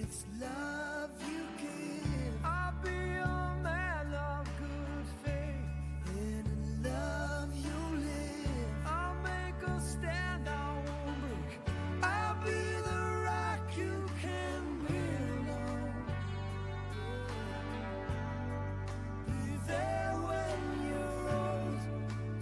it's love you give, I'll be a man of good faith. and in love you live. I'll make a stand, I won't break. I'll be the rock you can build on. Be there when you're old,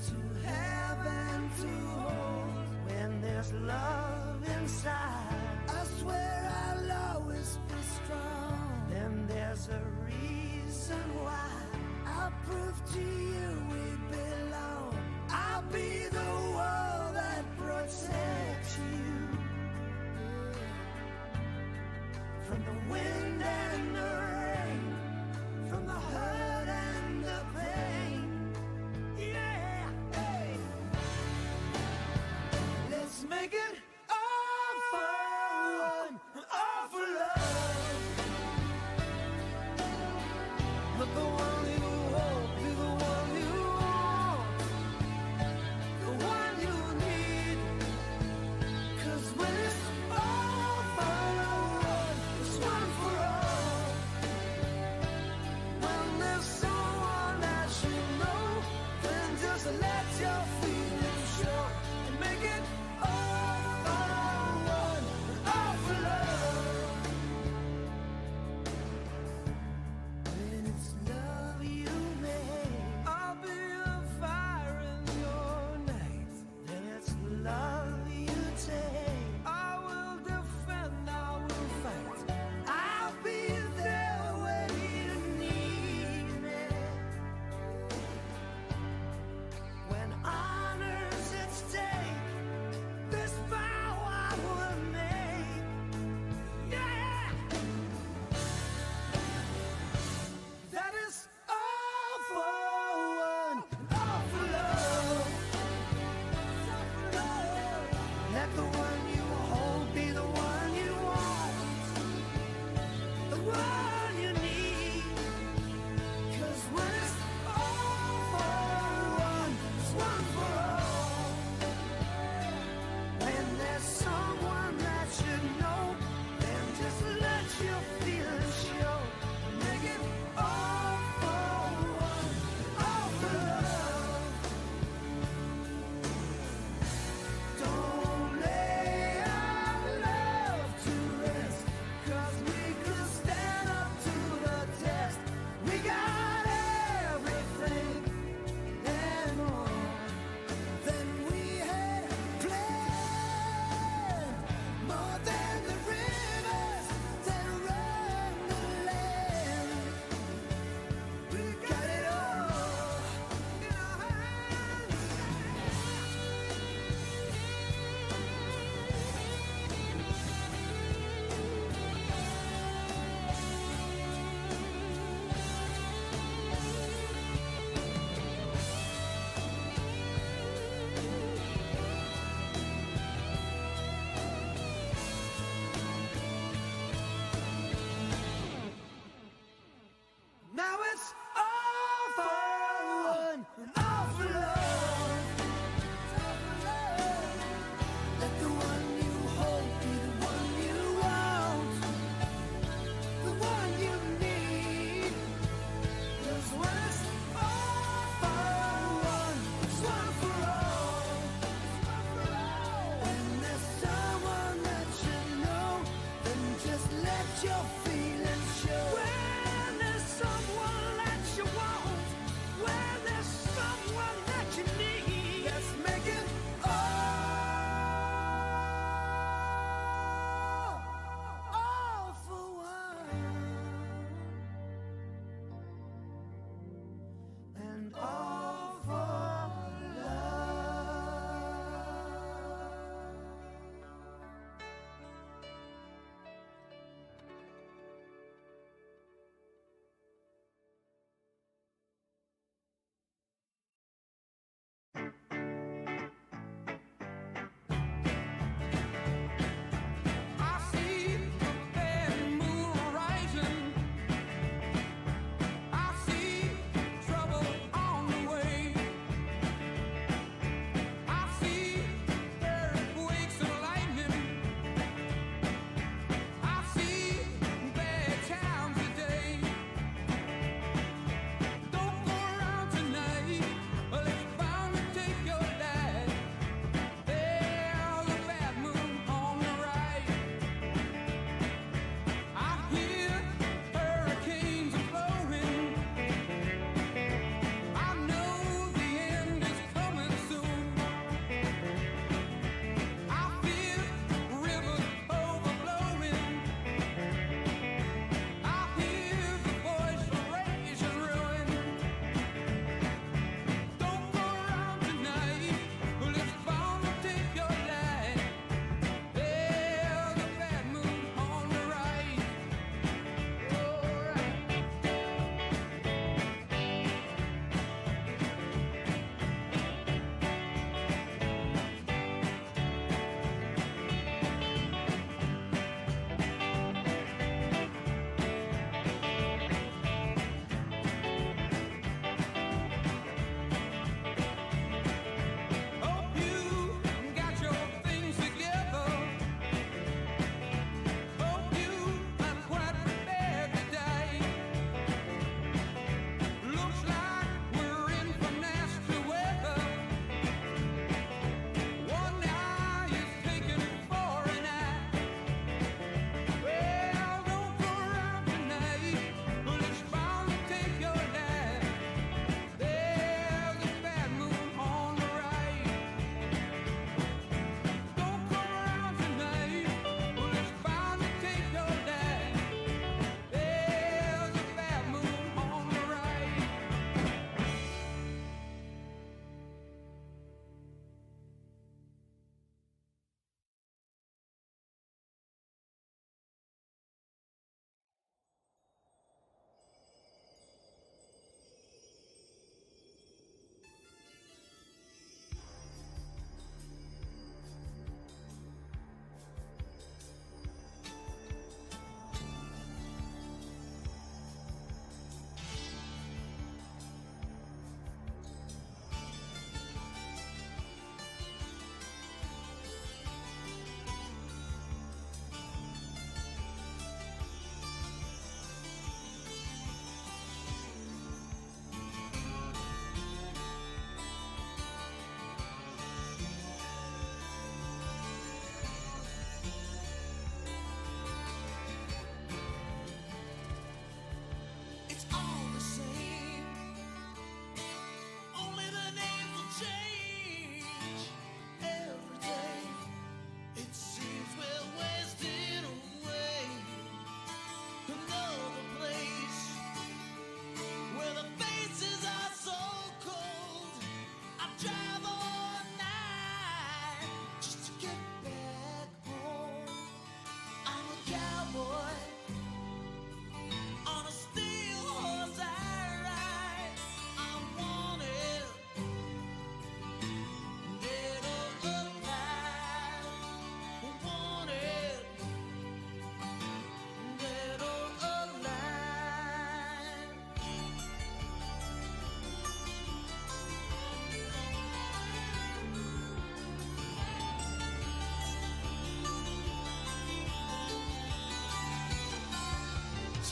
to have and to hold. When there's love inside, I swear I'll always be strong. then there's a reason why. I'll prove to you we belong. I'll be the wall that protects you from the wind and the rain, from the hurt and the pain. Yeah, hey. Let's make it all for one, all for love. Let the one you hold be the one you want, the one you need. 'Cause when it's all for one, it's one for all. When there's someone that you know, then just let your feelings show and make it all for one, all for love. When it's love you make, I'll be a fire in your night. then it's love you take. I will defend, I will fight. I'll be there when you need me. When honor's at stake, this vow I will make. Yeah, that is all for one, all for love. Let the one you hold be the one you want, the one you need. 'Cause when it's all for one, it's one for all. When there's someone that you know, then just let your feelings show. Make it all for one, all for love. Don't lay our love to rest, 'cause we could stand up to the test. We got everything and more than we had planned, more than the rivers that run the land. We got it all in our hands. Now it's all for one, all for love. Let the one you hold be the one you want, the one you need. 'Cause when it's all for one, it's one for all. When there's someone that you know, then just let your feelings show. When there's someone that you want, when there's someone that you need, let's make it all for one, and all for love.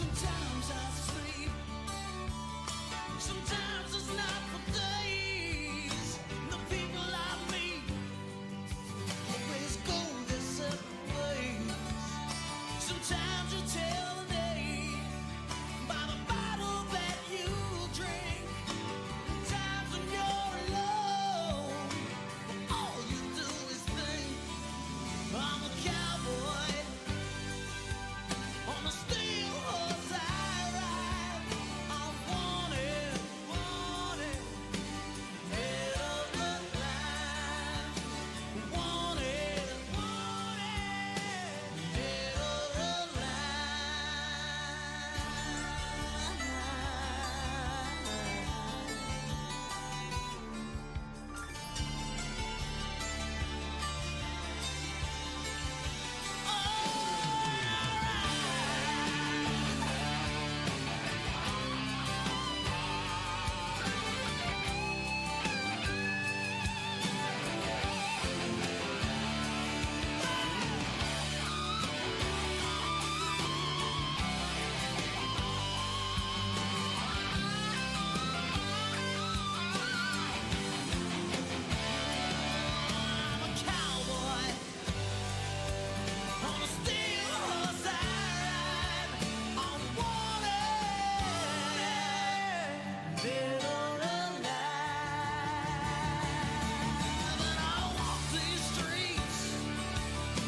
Sometimes I sleep, sometimes it's not for days. The people I meet always go their separate ways. Sometimes you tell the day by the bottle that you drink. Times when you're alone, all you do is think. I'm a cowboy on a steel horse I ride. I'm wanted, wanted, dead of the line. Wanted, wanted, dead of the I'm a cowboy on a steel horse I ride. I'm wanted, dead or alive. And I walk these streets,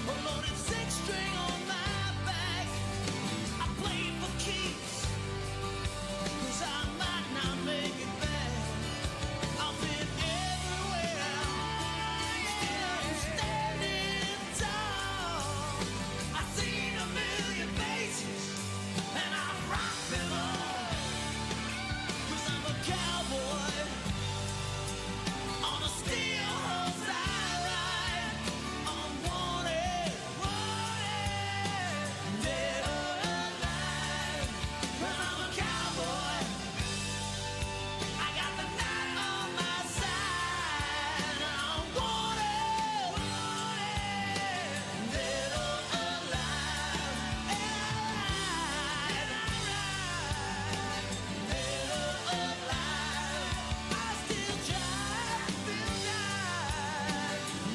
a loaded six-string on my back. I play for keeps, 'cause I might not make it back. I've been everywhere, still I'm standing tall. I've seen a million faces, and I've rocked them all. 'Cause I'm a cowboy on a steel horse I ride. I'm wanted, wanted, dead or alive. 'Cause I'm a cowboy, I got the night on my side. I'm wanted, wanted, dead or alive. And I ride, dead or alive. I still drive,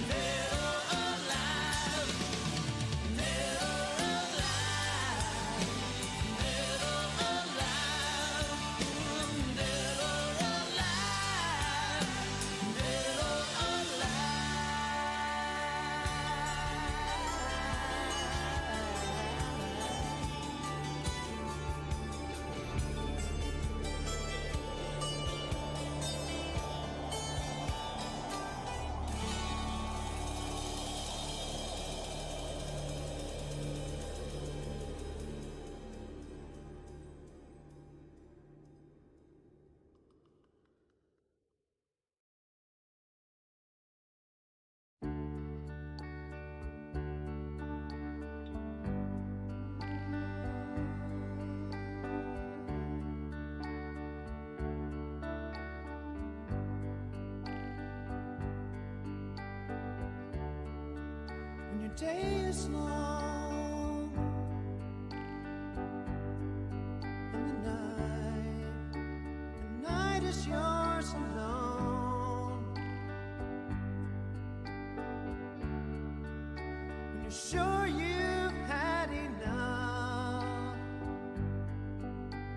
dead or alive, dead or alive, dead or alive, dead or alive, dead or When your day is long and the night is yours alone. When you're sure you've had enough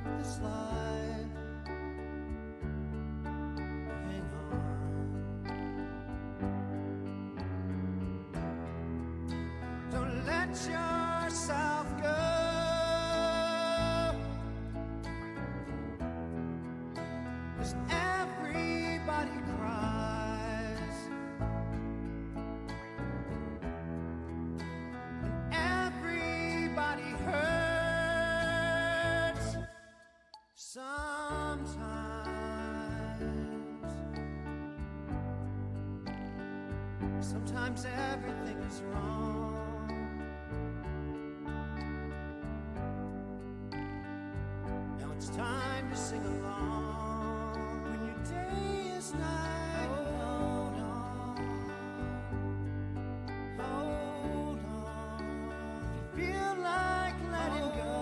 of this life, hang on. Don't let yourself go. 'Cause everybody cries and everybody hurts sometimes. Sometimes everything is wrong. Now it's time to sing along. When your day is night, hold on, hold on. If you feel like letting go,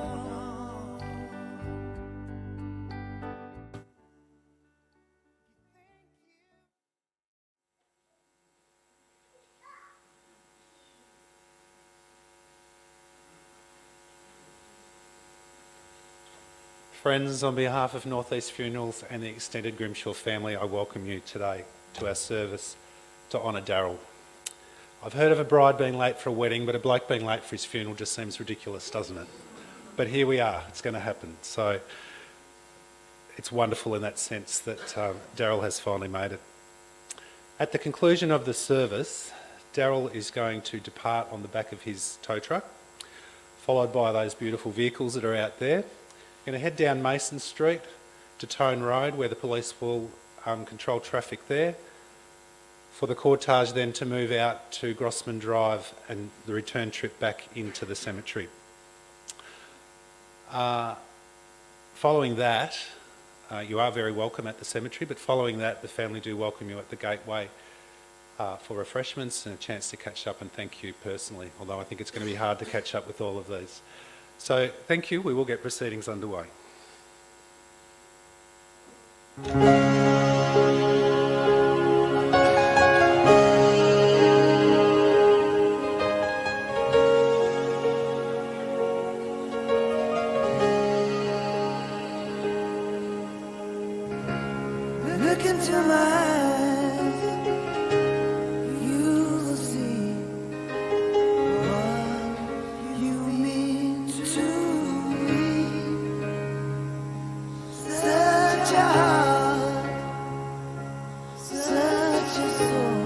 Friends, on behalf of North East Funerals and the extended Grimshaw family, I welcome you today to our service to honour Daryl. I've heard of a bride being late for a wedding, but a bloke being late for his funeral just seems ridiculous, doesn't it? But here we are, it's going to happen. So it's wonderful in that sense that Daryl has finally made it. At the conclusion of the service, Daryl is going to depart on the back of his tow truck, followed by those beautiful vehicles that are out there. Going to head down Mason Street to Tone Road, where the police will control traffic there, for the cortege then to move out to Grossman Drive and the return trip back into the cemetery. Following that, you are very welcome at the cemetery, but following that, the family do welcome you at the gateway for refreshments and a chance to catch up and thank you personally, although I think it's going to be hard to catch up with all of these. So thank you, we will get proceedings underway. Look into my eyes, you will see what you mean to me. Such a heart, such a soul.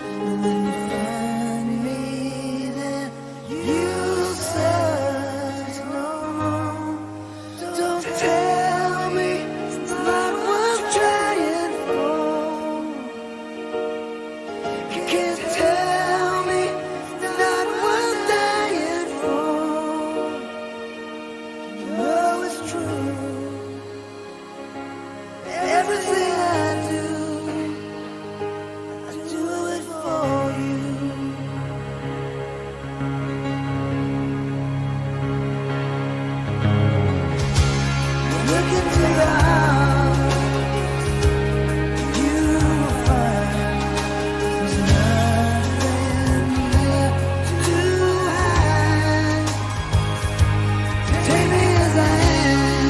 And when you find me, then you search no more. Don't tell me it's not worth trying for. You can't tell me it's not worth dying for. You know it's true. Everything I do it for you. Look into the heart, you will find there's nothing left to hide. Take me as I am,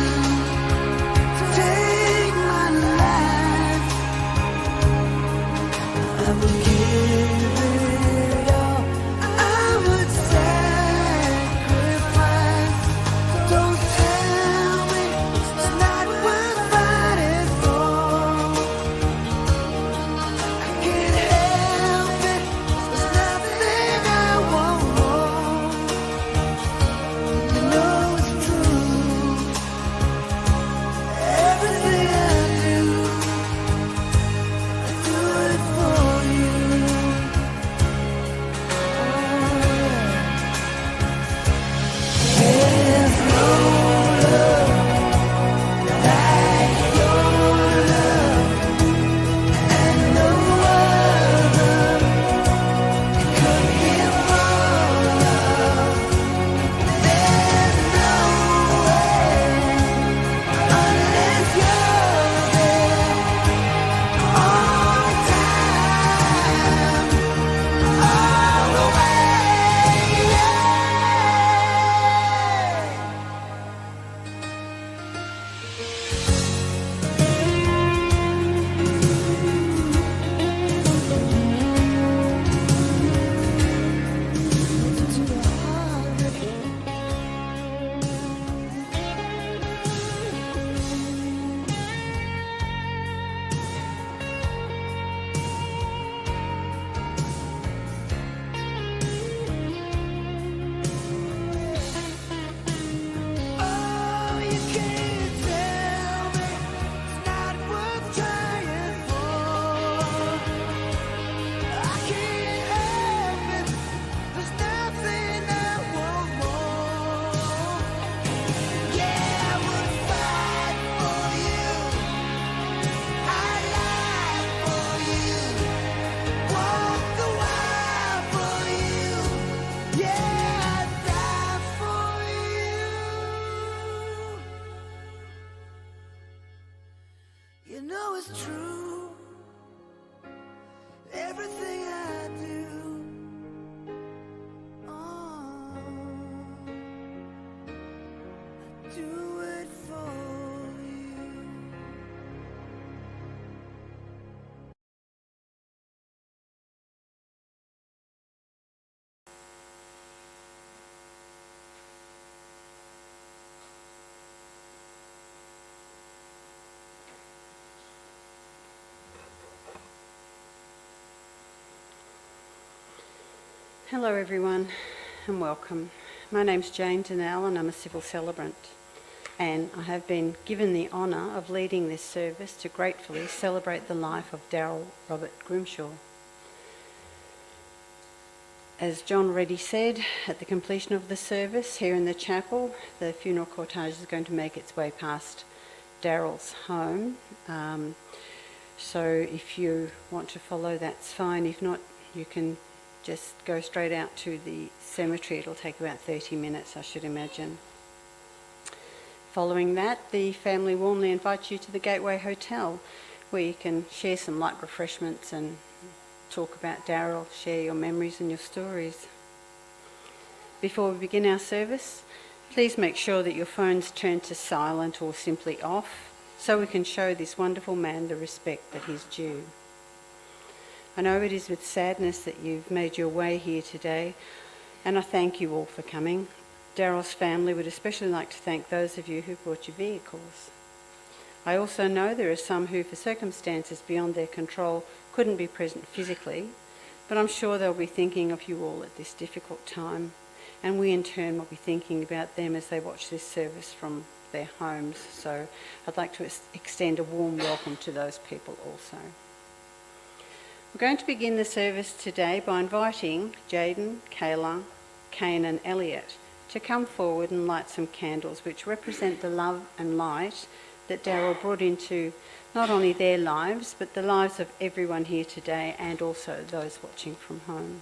take my life. I would give it all, I would sacrifice. Don't tell me it's not worth fighting for. I can't help it, there's nothing I won't want. You know it's true. Everything I do it for you. There's no love like your love, and no other could give more love. There's no way unless you're there all the time, all the way. Oh, you can't tell me it's not worth trying for. I can't help it, there's nothing I want more. Yeah, I would fight for you, I'd lie for you, walk the wild for you. Yeah, I'd die for you. You know it's true. Everything I do, I Hello everyone and welcome. My name's Jane Donnell and I'm a civil celebrant, and I have been given the honour of leading this service to gratefully celebrate the life of Darryl Robert Grimshaw. As John already said, at the completion of the service here in the chapel, the funeral cortege is going to make its way past Darryl's home. So if you want to follow, that's fine. If not, you can just go straight out to the cemetery. It'll take about 30 minutes, I should imagine. Following that, the family warmly invites you to the Gateway Hotel, where you can share some light refreshments and talk about Darryl, share your memories and your stories. Before we begin our service, please make sure that your phone's turned to silent or simply off, so we can show this wonderful man the respect that he's due. I know it is with sadness that you've made your way here today, and I thank you all for coming. Darryl's family would especially like to thank those of you who brought your vehicles. I also know there are some who, for circumstances beyond their control, couldn't be present physically, but I'm sure they'll be thinking of you all at this difficult time, and we in turn will be thinking about them as they watch this service from their homes. So I'd like to extend a warm welcome to those people also. We're going to begin the service today by inviting Jaden, Kayla, Kane and Elliot to come forward and light some candles which represent the love and light that Darryl brought into not only their lives, but the lives of everyone here today and also those watching from home.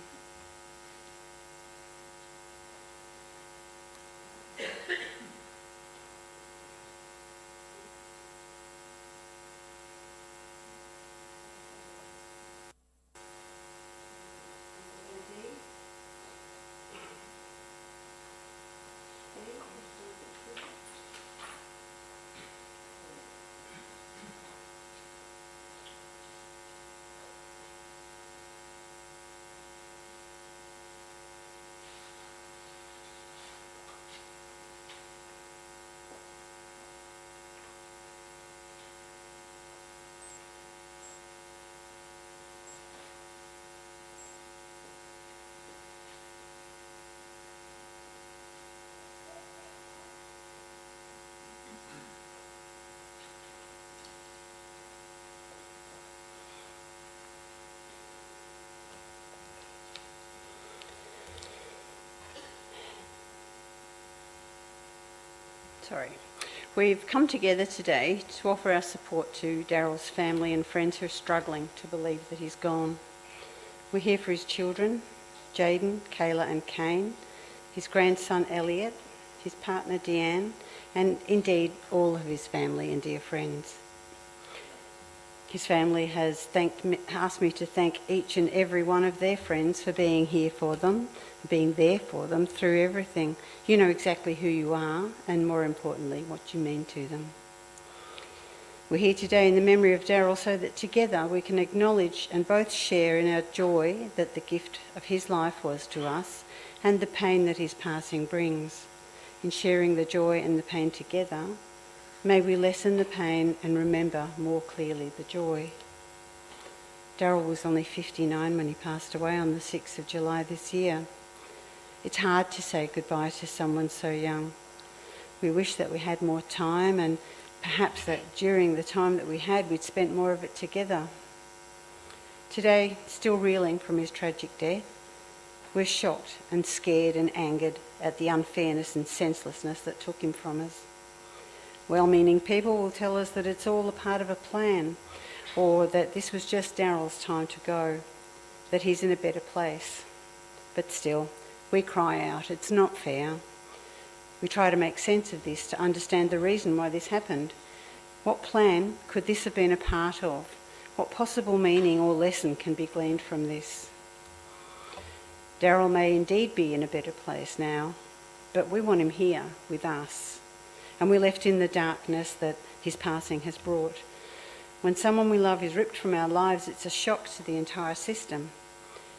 We've come together today to offer our support to Darryl's family and friends who are struggling to believe that he's gone. We're here for his children, Jaden, Kayla and Kane, his grandson Elliot, his partner Deanne, and indeed all of his family and dear friends. His family has asked me to thank each and every one of their friends for being here for them, being there for them through everything. You know exactly who you are and, more importantly, what you mean to them. We're here today in the memory of Darryl so that together we can acknowledge and both share in our joy that the gift of his life was to us and the pain that his passing brings. In sharing the joy and the pain together, may we lessen the pain and remember more clearly the joy. Darryl was only 59 when he passed away on the 6th of July this year. It's hard to say goodbye to someone so young. We wish that we had more time, and perhaps that during the time that we had, we'd spent more of it together. Today, still reeling from his tragic death, we're shocked and scared and angered at the unfairness and senselessness that took him from us. Well-meaning people will tell us that it's all a part of a plan, or that this was just Darryl's time to go, that he's in a better place. But still, we cry out, it's not fair. We try to make sense of this, to understand the reason why this happened. What plan could this have been a part of? What possible meaning or lesson can be gleaned from this? Darryl may indeed be in a better place now, but we want him here with us. And we're left in the darkness that his passing has brought. When someone we love is ripped from our lives, it's a shock to the entire system.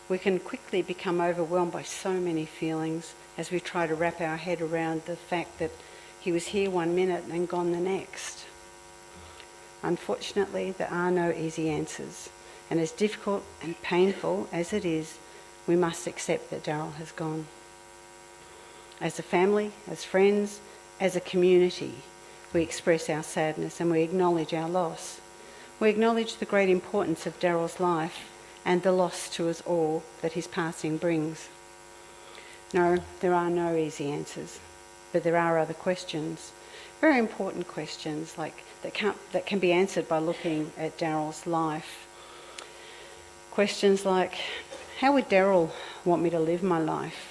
We can quickly become overwhelmed by so many feelings as we try to wrap our head around the fact that he was here one minute and gone the next. Unfortunately, there are no easy answers, and as difficult and painful as it is, we must accept that Daryl has gone. As a family, as friends, as a community, we express our sadness and we acknowledge our loss. We acknowledge the great importance of Daryl's life and the loss to us all that his passing brings. No, there are no easy answers, but there are other questions, very important questions that can be answered by looking at Daryl's life. Questions like, how would Daryl want me to live my life?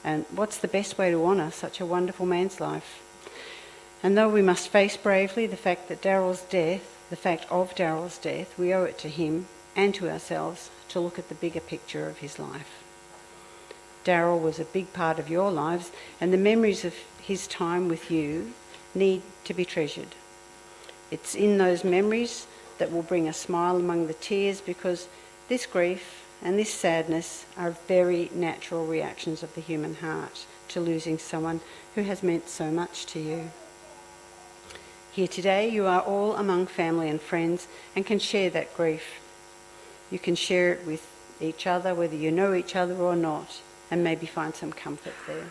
And what's the best way to honour such a wonderful man's life? And though we must face bravely the fact of Daryl's death, we owe it to him and to ourselves to look at the bigger picture of his life. Daryl was a big part of your lives, and the memories of his time with you need to be treasured. It's in those memories that will bring a smile among the tears, because this grief and this sadness are very natural reactions of the human heart to losing someone who has meant so much to you. Here today, you are all among family and friends and can share that grief. You can share it with each other, whether you know each other or not, and maybe find some comfort there.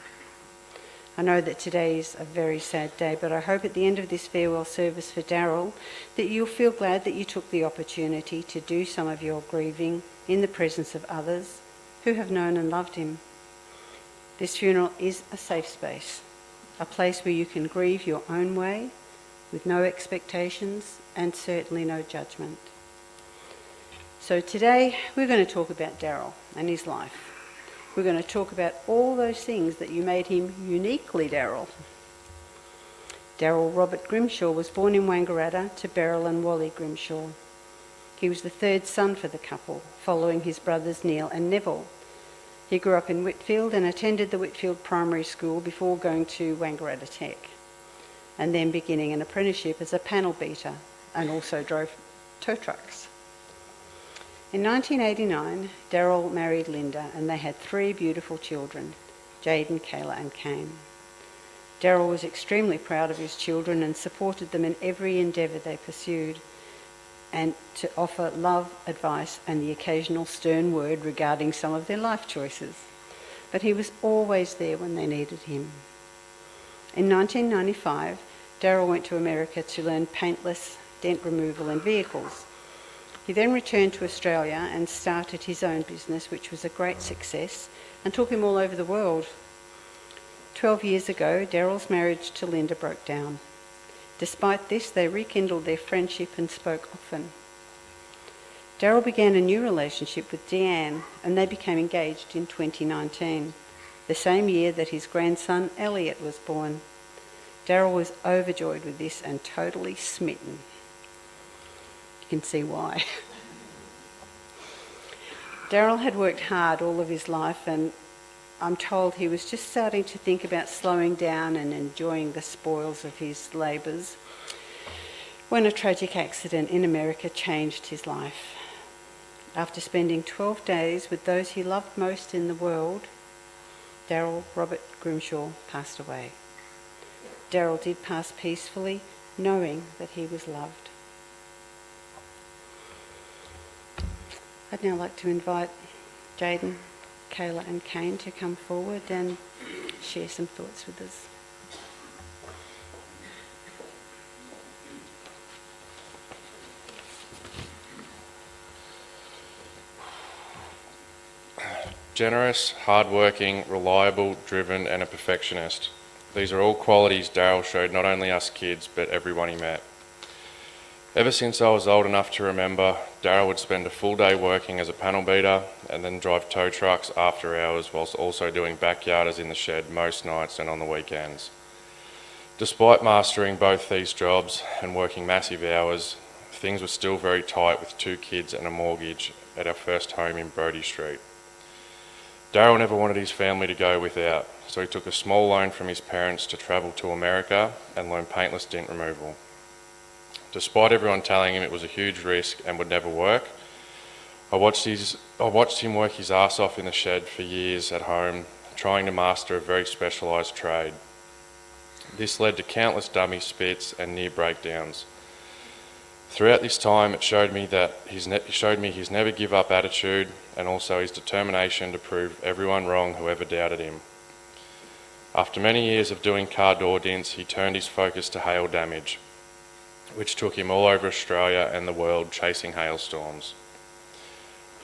I know that today is a very sad day, but I hope at the end of this farewell service for Daryl that you'll feel glad that you took the opportunity to do some of your grieving in the presence of others who have known and loved him. This funeral is a safe space, a place where you can grieve your own way, with no expectations and certainly no judgment. So today we're going to talk about Daryl and his life. We're going to talk about all those things that you made him uniquely Daryl. Daryl Robert Grimshaw was born in Wangaratta to Beryl and Wally Grimshaw. He was the third son for the couple, following his brothers Neil and Neville. He grew up in Whitfield and attended the Whitfield Primary School before going to Wangaratta Tech, and then beginning an apprenticeship as a panel beater, and also drove tow trucks. In 1989, Daryl married Linda, and they had 3 beautiful children, Jaden, Kayla and Kane. Daryl was extremely proud of his children and supported them in every endeavour they pursued, and to offer love, advice and the occasional stern word regarding some of their life choices. But he was always there when they needed him. In 1995, Daryl went to America to learn paintless dent removal in vehicles. He then returned to Australia and started his own business, which was a great success and took him all over the world. 12 years ago, Daryl's marriage to Linda broke down. Despite this, they rekindled their friendship and spoke often. Daryl began a new relationship with Deanne, and they became engaged in 2019, the same year that his grandson Elliot was born. Daryl was overjoyed with this and totally smitten. You can see why. Daryl had worked hard all of his life, and I'm told he was just starting to think about slowing down and enjoying the spoils of his labours when a tragic accident in America changed his life. After spending 12 days with those he loved most in the world, Daryl Robert Grimshaw passed away. Daryl did pass peacefully, knowing that he was loved. I'd now like to invite Jaden, Kayla and Kane to come forward and share some thoughts with us. Generous, hardworking, reliable, driven and a perfectionist. These are all qualities Daryl showed not only us kids but everyone he met. Ever since I was old enough to remember, Daryl would spend a full day working as a panel beater and then drive tow trucks after hours whilst also doing backyarders in the shed most nights and on the weekends. Despite mastering both these jobs and working massive hours, things were still very tight with 2 kids and a mortgage at our first home in Brodie Street. Daryl never wanted his family to go without, so he took a small loan from his parents to travel to America and learn paintless dent removal. Despite everyone telling him it was a huge risk and would never work, I watched him work his ass off in the shed for years at home, trying to master a very specialised trade. This led to countless dummy spits and near breakdowns. Throughout this time, it showed me his never give up attitude and also his determination to prove everyone wrong whoever doubted him. After many years of doing car door dints, he turned his focus to hail damage, which took him all over Australia and the world chasing hailstorms.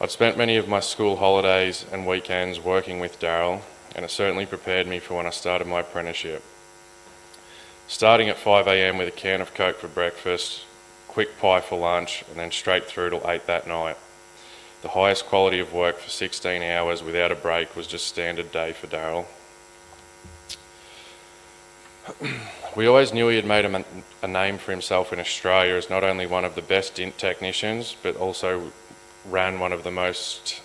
I'd spent many of my school holidays and weekends working with Daryl, and it certainly prepared me for when I started my apprenticeship. Starting at 5 a.m. with a can of Coke for breakfast, quick pie for lunch, and then straight through till 8 that night. The highest quality of work for 16 hours without a break was just standard day for Daryl. We always knew he had made a name for himself in Australia as not only one of the best dint technicians, but also ran one of the most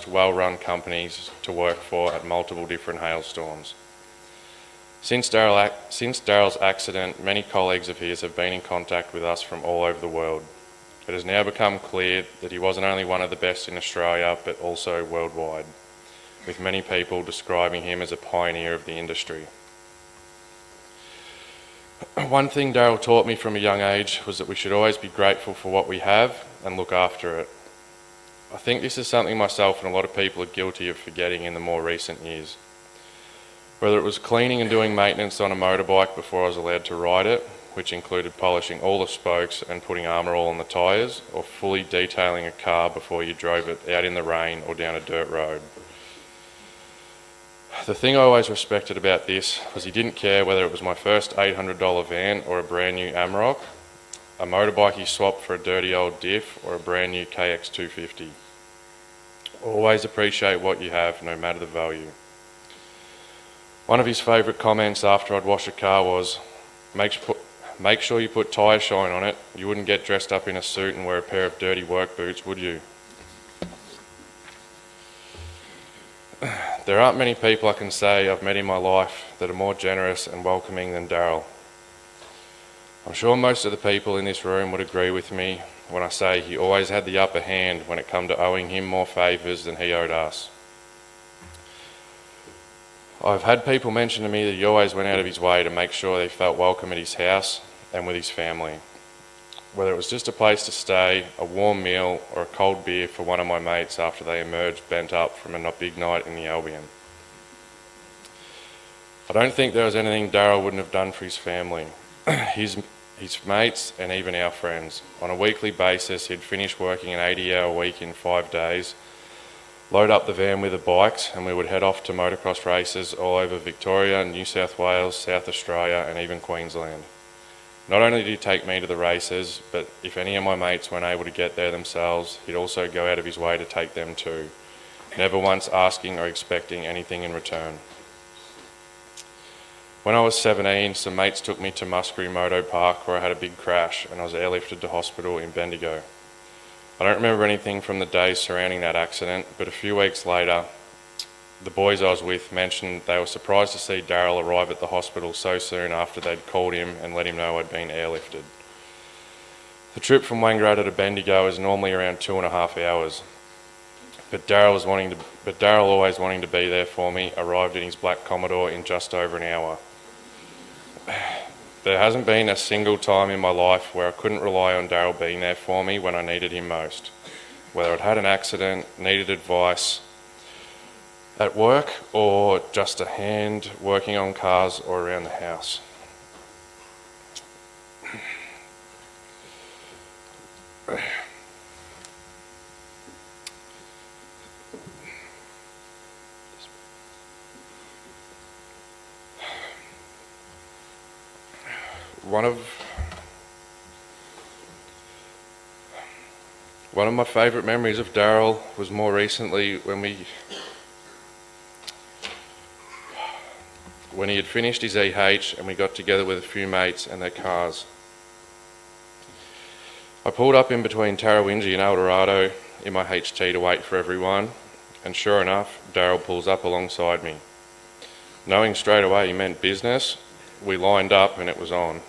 well-run companies to work for at multiple different hailstorms. Since Daryl's accident, many colleagues of his have been in contact with us from all over the world. It has now become clear that he wasn't only one of the best in Australia, but also worldwide, with many people describing him as a pioneer of the industry. One thing Daryl taught me from a young age was that we should always be grateful for what we have and look after it. I think this is something myself and a lot of people are guilty of forgetting in the more recent years. Whether it was cleaning and doing maintenance on a motorbike before I was allowed to ride it, which included polishing all the spokes and putting armour oil on the tyres, or fully detailing a car before you drove it out in the rain or down a dirt road. The thing I always respected about this was he didn't care whether it was my first $800 van or a brand new Amarok, a motorbike he swapped for a dirty old diff or a brand new KX250. Always appreciate what you have, no matter the value. One of his favourite comments after I'd wash a car was, make sure you put tyre shine on it. You wouldn't get dressed up in a suit and wear a pair of dirty work boots, would you? There aren't many people I can say I've met in my life that are more generous and welcoming than Daryl. I'm sure most of the people in this room would agree with me when I say he always had the upper hand when it come to owing him more favours than he owed us. I've had people mention to me that he always went out of his way to make sure they felt welcome at his house and with his family. Whether it was just a place to stay, a warm meal, or a cold beer for one of my mates after they emerged bent up from a big night in the Albion. I don't think there was anything Daryl wouldn't have done for his family, his mates, and even our friends. On a weekly basis, he'd finish working an 80-hour week in 5 days, load up the van with the bikes, and we would head off to motocross races all over Victoria, New South Wales, South Australia, and even Queensland. Not only did he take me to the races, but if any of my mates weren't able to get there themselves, he'd also go out of his way to take them too, never once asking or expecting anything in return. When I was 17, some mates took me to Muskerry Moto Park where I had a big crash and I was airlifted to hospital in Bendigo. I don't remember anything from the days surrounding that accident, but a few weeks later, the boys I was with mentioned they were surprised to see Daryl arrive at the hospital so soon after they'd called him and let him know I'd been airlifted. The trip from Wangaratta to Bendigo is normally around 2.5 hours, but Daryl always wanting to be there for me, arrived in his black Commodore in just over an hour. There hasn't been a single time in my life where I couldn't rely on Daryl being there for me when I needed him most. Whether I'd had an accident, needed advice at work, or just a hand working on cars or around the house. One of my favourite memories of Daryl was more recently when he had finished his EH and we got together with a few mates and their cars. I pulled up in between Tarrawinji and Eldorado in my HT to wait for everyone, and sure enough, Daryl pulls up alongside me. Knowing straight away he meant business, we lined up and it was on.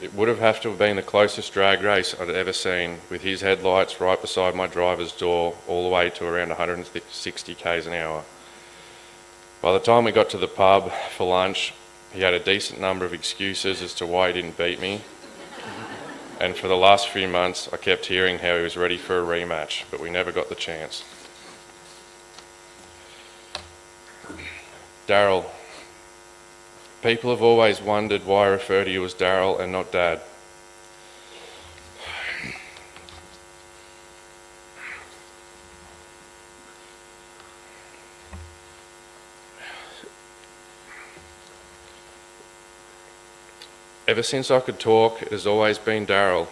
It would have to have been the closest drag race I'd ever seen, with his headlights right beside my driver's door all the way to around 160 k's an hour. By the time we got to the pub for lunch, He had a decent number of excuses as to why he didn't beat me. And for the last few months, I kept hearing how he was ready for a rematch, but we never got the chance. Daryl. People have always wondered why I refer to you as Daryl and not Dad. Ever since I could talk, it has always been Daryl.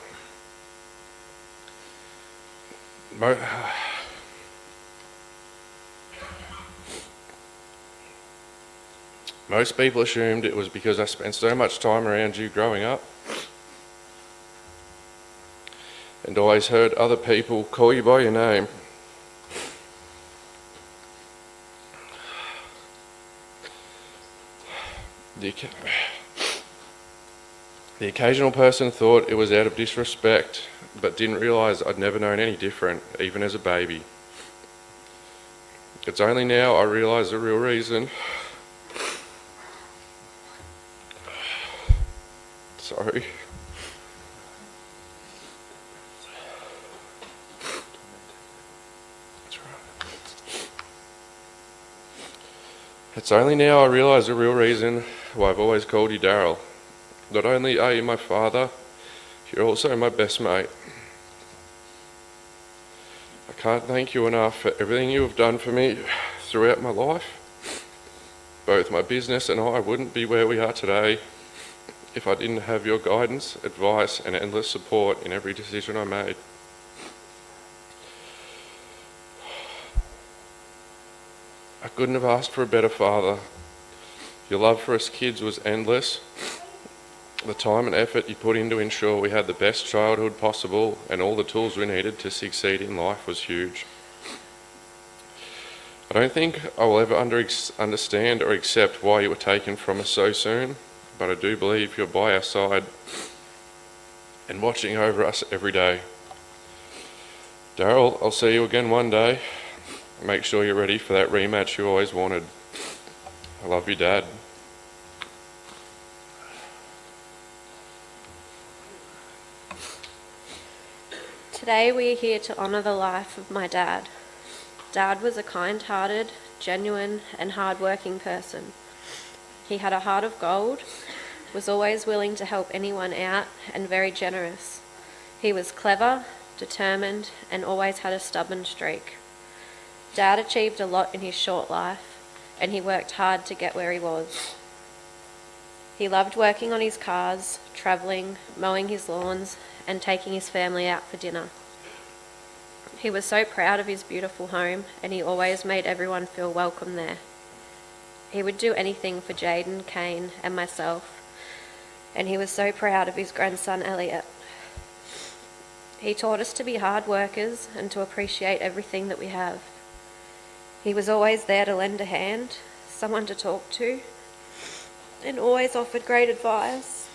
Most people assumed it was because I spent so much time around you growing up and always heard other people call you by your name. The occasional person thought it was out of disrespect, but didn't realise I'd never known any different, even as a baby. It's only now I realise the real reason. Sorry. It's only now I realise the real reason why I've always called you Daryl. Not only are you my father, you're also my best mate. I can't thank you enough for everything you have done for me throughout my life. Both my business and I wouldn't be where we are today if I didn't have your guidance, advice, and endless support in every decision I made. I couldn't have asked for a better father. Your love for us kids was endless. The time and effort you put in to ensure we had the best childhood possible and all the tools we needed to succeed in life was huge. I don't think I will ever understand or accept why you were taken from us so soon, but I do believe you're by our side and watching over us every day. Daryl, I'll see you again one day. Make sure you're ready for that rematch you always wanted. I love you, Dad. Today we are here to honour the life of my dad. Dad was a kind-hearted, genuine and hard-working person. He had a heart of gold, was always willing to help anyone out and very generous. He was clever, determined and always had a stubborn streak. Dad achieved a lot in his short life and he worked hard to get where he was. He loved working on his cars, travelling, mowing his lawns and taking his family out for dinner. He was so proud of his beautiful home and he always made everyone feel welcome there. He would do anything for Jaden, Kane and myself, and he was so proud of his grandson Elliot. He taught us to be hard workers and to appreciate everything that we have. He was always there to lend a hand, someone to talk to, and always offered great advice.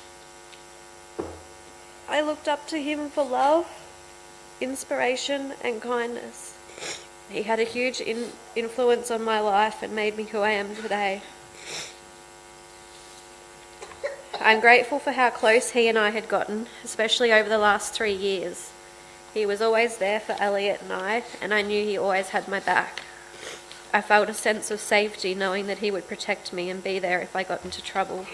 I looked up to him for love, inspiration and kindness. He had a huge influence on my life and made me who I am today. I'm grateful for how close he and I had gotten, especially over the last 3 years. He was always there for Elliot and I knew he always had my back. I felt a sense of safety knowing that he would protect me and be there if I got into trouble.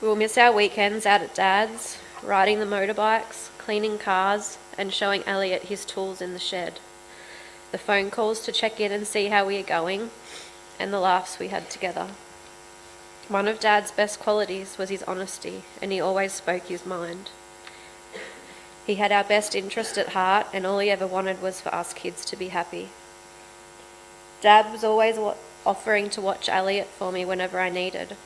We will miss our weekends out at Dad's, riding the motorbikes, cleaning cars, and showing Elliot his tools in the shed. The phone calls to check in and see how we are going, and the laughs we had together. One of Dad's best qualities was his honesty, and he always spoke his mind. He had our best interest at heart, and all he ever wanted was for us kids to be happy. Dad was always offering to watch Elliot for me whenever I needed.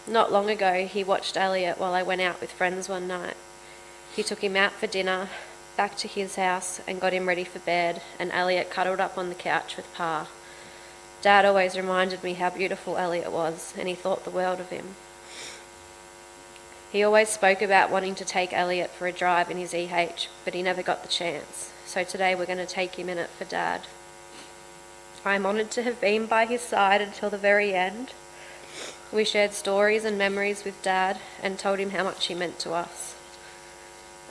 Not long ago, he watched Elliot while I went out with friends one night. He took him out for dinner, back to his house, and got him ready for bed, and Elliot cuddled up on the couch with Pa. Dad always reminded me how beautiful Elliot was, and he thought the world of him. He always spoke about wanting to take Elliot for a drive in his EH, but he never got the chance. So today we're going to take him in it for Dad. I'm honoured to have been by his side until the very end. We shared stories and memories with Dad and told him how much he meant to us.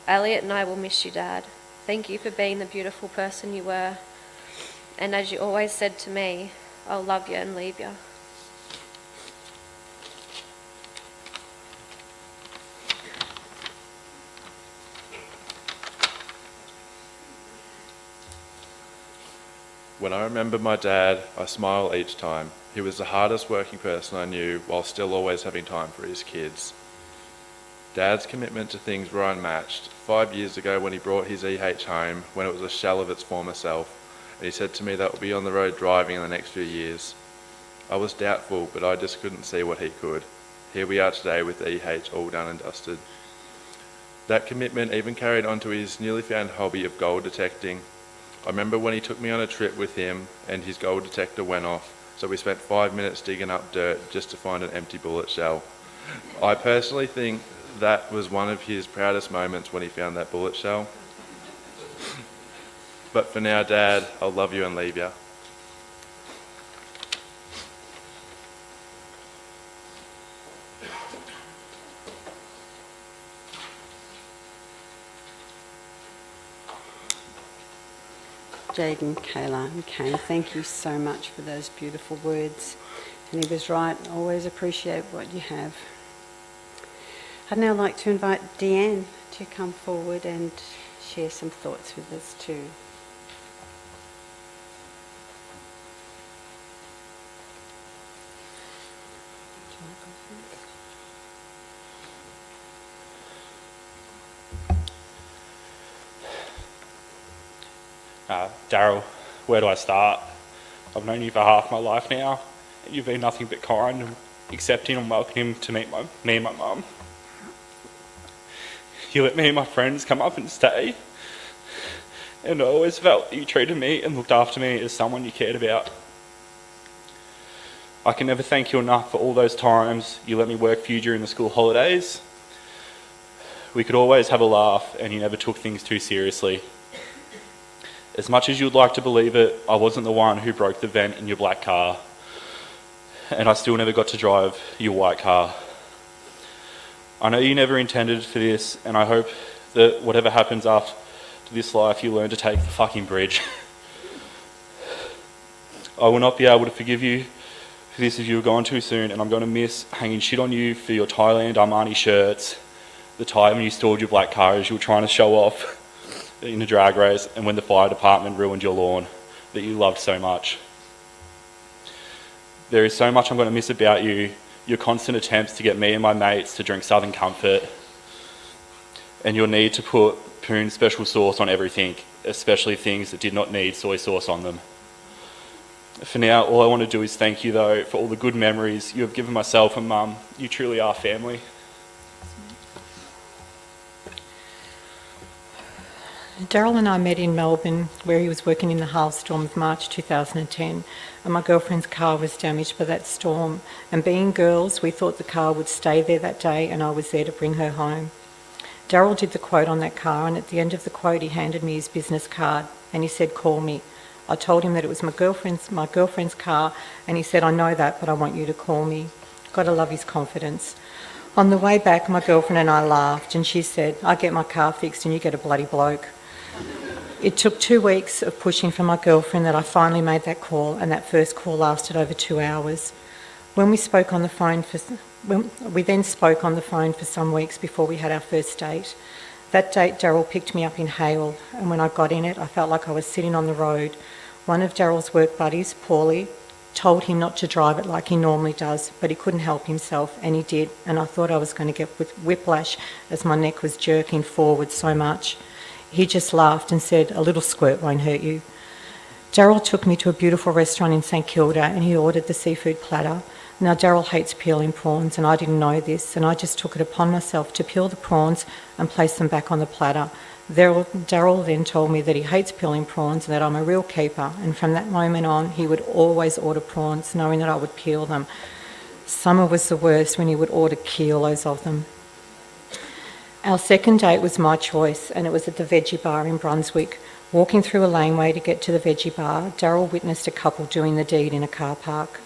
Elliot and I will miss you, Dad. Thank you for being the beautiful person you were. And as you always said to me, I'll love you and leave you. When I remember my dad, I smile each time. He was the hardest working person I knew while still always having time for his kids. Dad's commitment to things were unmatched. 5 years ago when he brought his EH home, when it was a shell of its former self, and he said to me that we'll be on the road driving in the next few years. I was doubtful, but I just couldn't see what he could. Here we are today with EH all done and dusted. That commitment even carried on to his newly found hobby of gold detecting. I remember when he took me on a trip with him and his gold detector went off, so we spent 5 minutes digging up dirt just to find an empty bullet shell. I personally think that was one of his proudest moments when he found that bullet shell. But for now, Dad, I'll love you and leave you. Jaden, Kayla and Kane, thank you so much for those beautiful words. And he was right, always appreciate what you have. I'd now like to invite Deanne to come forward and share some thoughts with us too. Daryl, where do I start? I've known you for half my life now, and you've been nothing but kind and accepting and welcoming to meet me and my mum. You let me and my friends come up and stay, and I always felt that you treated me and looked after me as someone you cared about. I can never thank you enough for all those times you let me work for you during the school holidays. We could always have a laugh, and you never took things too seriously. As much as you'd like to believe it, I wasn't the one who broke the vent in your black car, and I still never got to drive your white car. I know you never intended for this, and I hope that whatever happens after this life, you learn to take the fucking bridge. I will not be able to forgive you for this if you were gone too soon, and I'm going to miss hanging shit on you for your Thailand Armani shirts, the time you stored your black car as you were trying to show off in a drag race, and when the fire department ruined your lawn that you loved so much. There is so much I'm going to miss about you, your constant attempts to get me and my mates to drink Southern Comfort, and your need to put Poon's special sauce on everything, especially things that did not need soy sauce on them. For now, all I want to do is thank you though for all the good memories you have given myself and Mum. You truly are family. Daryl and I met in Melbourne, where he was working in the hailstorm of March 2010, and my girlfriend's car was damaged by that storm. And being girls, we thought the car would stay there that day, and I was there to bring her home. Daryl did the quote on that car, and at the end of the quote, he handed me his business card, and he said, "Call me." I told him that it was my girlfriend's car, and he said, "I know that, but I want you to call me." Gotta love his confidence. On the way back, my girlfriend and I laughed, and she said, "I get my car fixed, and you get a bloody bloke." It took 2 weeks of pushing from my girlfriend that I finally made that call, and that first call lasted over 2 hours. We then spoke on the phone for some weeks before we had our first date. That date, Daryl picked me up in hail, and when I got in it, I felt like I was sitting on the road. One of Daryl's work buddies, Paulie, told him not to drive it like he normally does, but he couldn't help himself, and he did, and I thought I was going to get whiplash as my neck was jerking forward so much. He just laughed and said, "A little squirt won't hurt you." Daryl took me to a beautiful restaurant in St Kilda, and he ordered the seafood platter. Now, Daryl hates peeling prawns, and I didn't know this, and I just took it upon myself to peel the prawns and place them back on the platter. Daryl then told me that he hates peeling prawns and that I'm a real keeper, and from that moment on, he would always order prawns, knowing that I would peel them. Summer was the worst when he would order kilos of them. Our second date was my choice, and it was at the veggie bar in Brunswick. Walking through a laneway to get to the veggie bar, Daryl witnessed a couple doing the deed in a car park.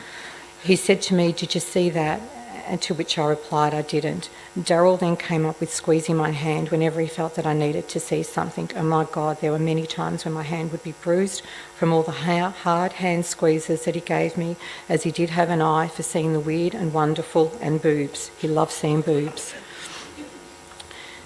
He said to me, "Did you see that?" and to which I replied I didn't. Daryl then came up with squeezing my hand whenever he felt that I needed to see something, and my God, there were many times when my hand would be bruised from all the hard hand squeezes that he gave me, as he did have an eye for seeing the weird and wonderful and boobs. He loved seeing boobs.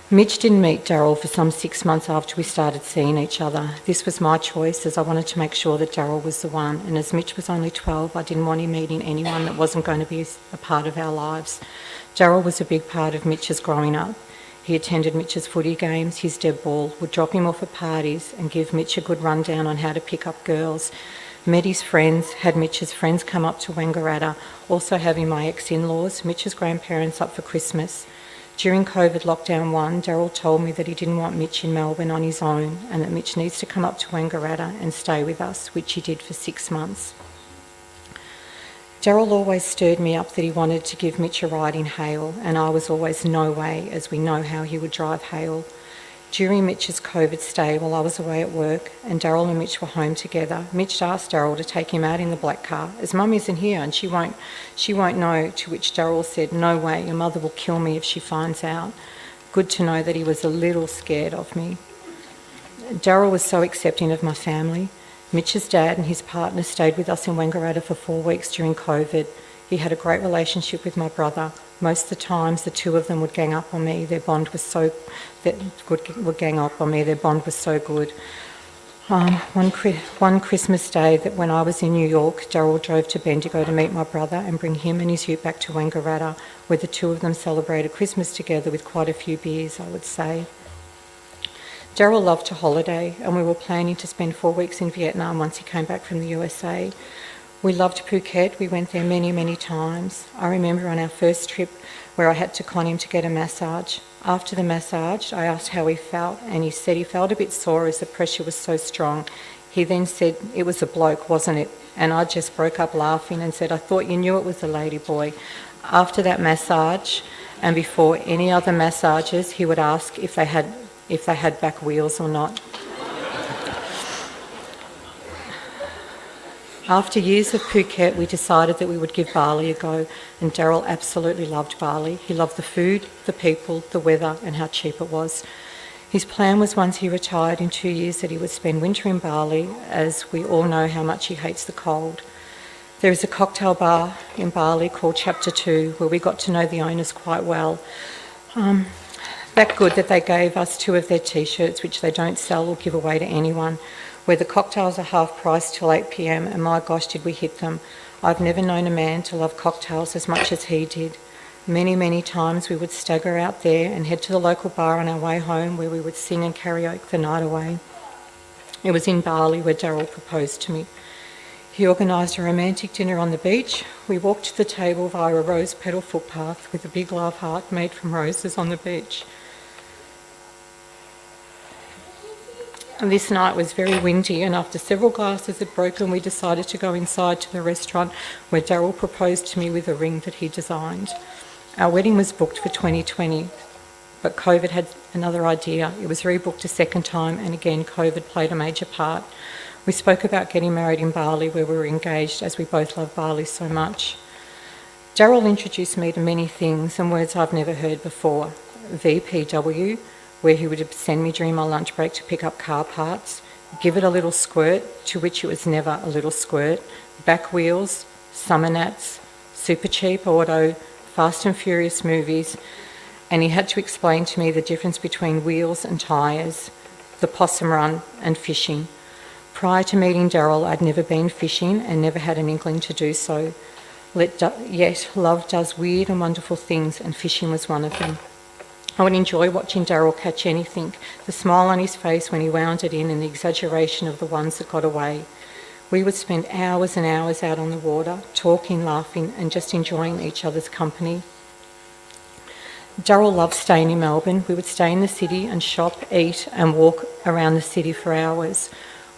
Mitch didn't meet Daryl for some 6 months after we started seeing each other. This was my choice, as I wanted to make sure that Daryl was the one, and as Mitch was only 12, I didn't want him meeting anyone that wasn't going to be a part of our lives. Daryl was a big part of Mitch's growing up. He attended Mitch's footy games, his deb ball, would drop him off at parties and give Mitch a good rundown on how to pick up girls. Met his friends, had Mitch's friends come up to Wangaratta, also having my ex-in-laws, Mitch's grandparents up for Christmas. During COVID lockdown 1, Daryl told me that he didn't want Mitch in Melbourne on his own and that Mitch needs to come up to Wangaratta and stay with us, which he did for 6 months. Daryl always stirred me up that he wanted to give Mitch a ride in Hale, and I was always no way, as we know how he would drive Hale. During Mitch's COVID stay, while I was away at work and Daryl and Mitch were home together, Mitch asked Daryl to take him out in the black car, as Mum isn't here and she won't know, to which Daryl said, "No way, your mother will kill me if she finds out." Good to know that he was a little scared of me. Daryl was so accepting of my family. Mitch's dad and his partner stayed with us in Wangaratta for 4 weeks during COVID. He had a great relationship with my brother. Most of the times, the two of them would gang up on me. Their bond was so good. One Christmas day, that when I was in New York, Daryl drove to Bendigo to meet my brother and bring him and his ute back to Wangaratta, where the two of them celebrated Christmas together with quite a few beers, I would say. Daryl loved to holiday, and we were planning to spend 4 weeks in Vietnam once he came back from the USA. We loved Phuket. We went there many, many times. I remember on our first trip where I had to con him to get a massage. After the massage, I asked how he felt, and he said he felt a bit sore as the pressure was so strong. He then said, "It was a bloke, wasn't it?" And I just broke up laughing and said, "I thought you knew it was a lady boy." After that massage, and before any other massages, he would ask if they had back wheels or not. After years of Phuket, we decided that we would give Bali a go, and Daryl absolutely loved Bali. He loved the food, the people, the weather, and how cheap it was. His plan was, once he retired in 2 years, that he would spend winter in Bali, as we all know how much he hates the cold. There is a cocktail bar in Bali called Chapter 2, where we got to know the owners quite well. That good that they gave us 2 of their T-shirts, which they don't sell or give away to anyone, where the cocktails are half price till 8 p.m, and my gosh, did we hit them. I've never known a man to love cocktails as much as he did. Many, many times we would stagger out there and head to the local bar on our way home, where we would sing and karaoke the night away. It was in Bali where Daryl proposed to me. He organised a romantic dinner on the beach. We walked to the table via a rose petal footpath with a big love heart made from roses on the beach. And this night was very windy, and after several glasses had broken, we decided to go inside to the restaurant, where Daryl proposed to me with a ring that he designed. Our wedding was booked for 2020, but COVID had another idea. It was rebooked a second time, and again COVID played a major part. We spoke about getting married in Bali, where we were engaged, as we both love Bali so much. Daryl introduced me to many things and words I've never heard before. VPW, where he would send me during my lunch break to pick up car parts, give it a little squirt, to which it was never a little squirt, back wheels, summer nats, super cheap auto, Fast and Furious movies, and he had to explain to me the difference between wheels and tyres, the possum run and fishing. Prior to meeting Daryl, I'd never been fishing and never had an inkling to do so. Yet love does weird and wonderful things, and fishing was one of them. I would enjoy watching Daryl catch anything, the smile on his face when he wound it in, and the exaggeration of the ones that got away. We would spend hours and hours out on the water, talking, laughing, and just enjoying each other's company. Daryl loved staying in Melbourne. We would stay in the city and shop, eat, and walk around the city for hours.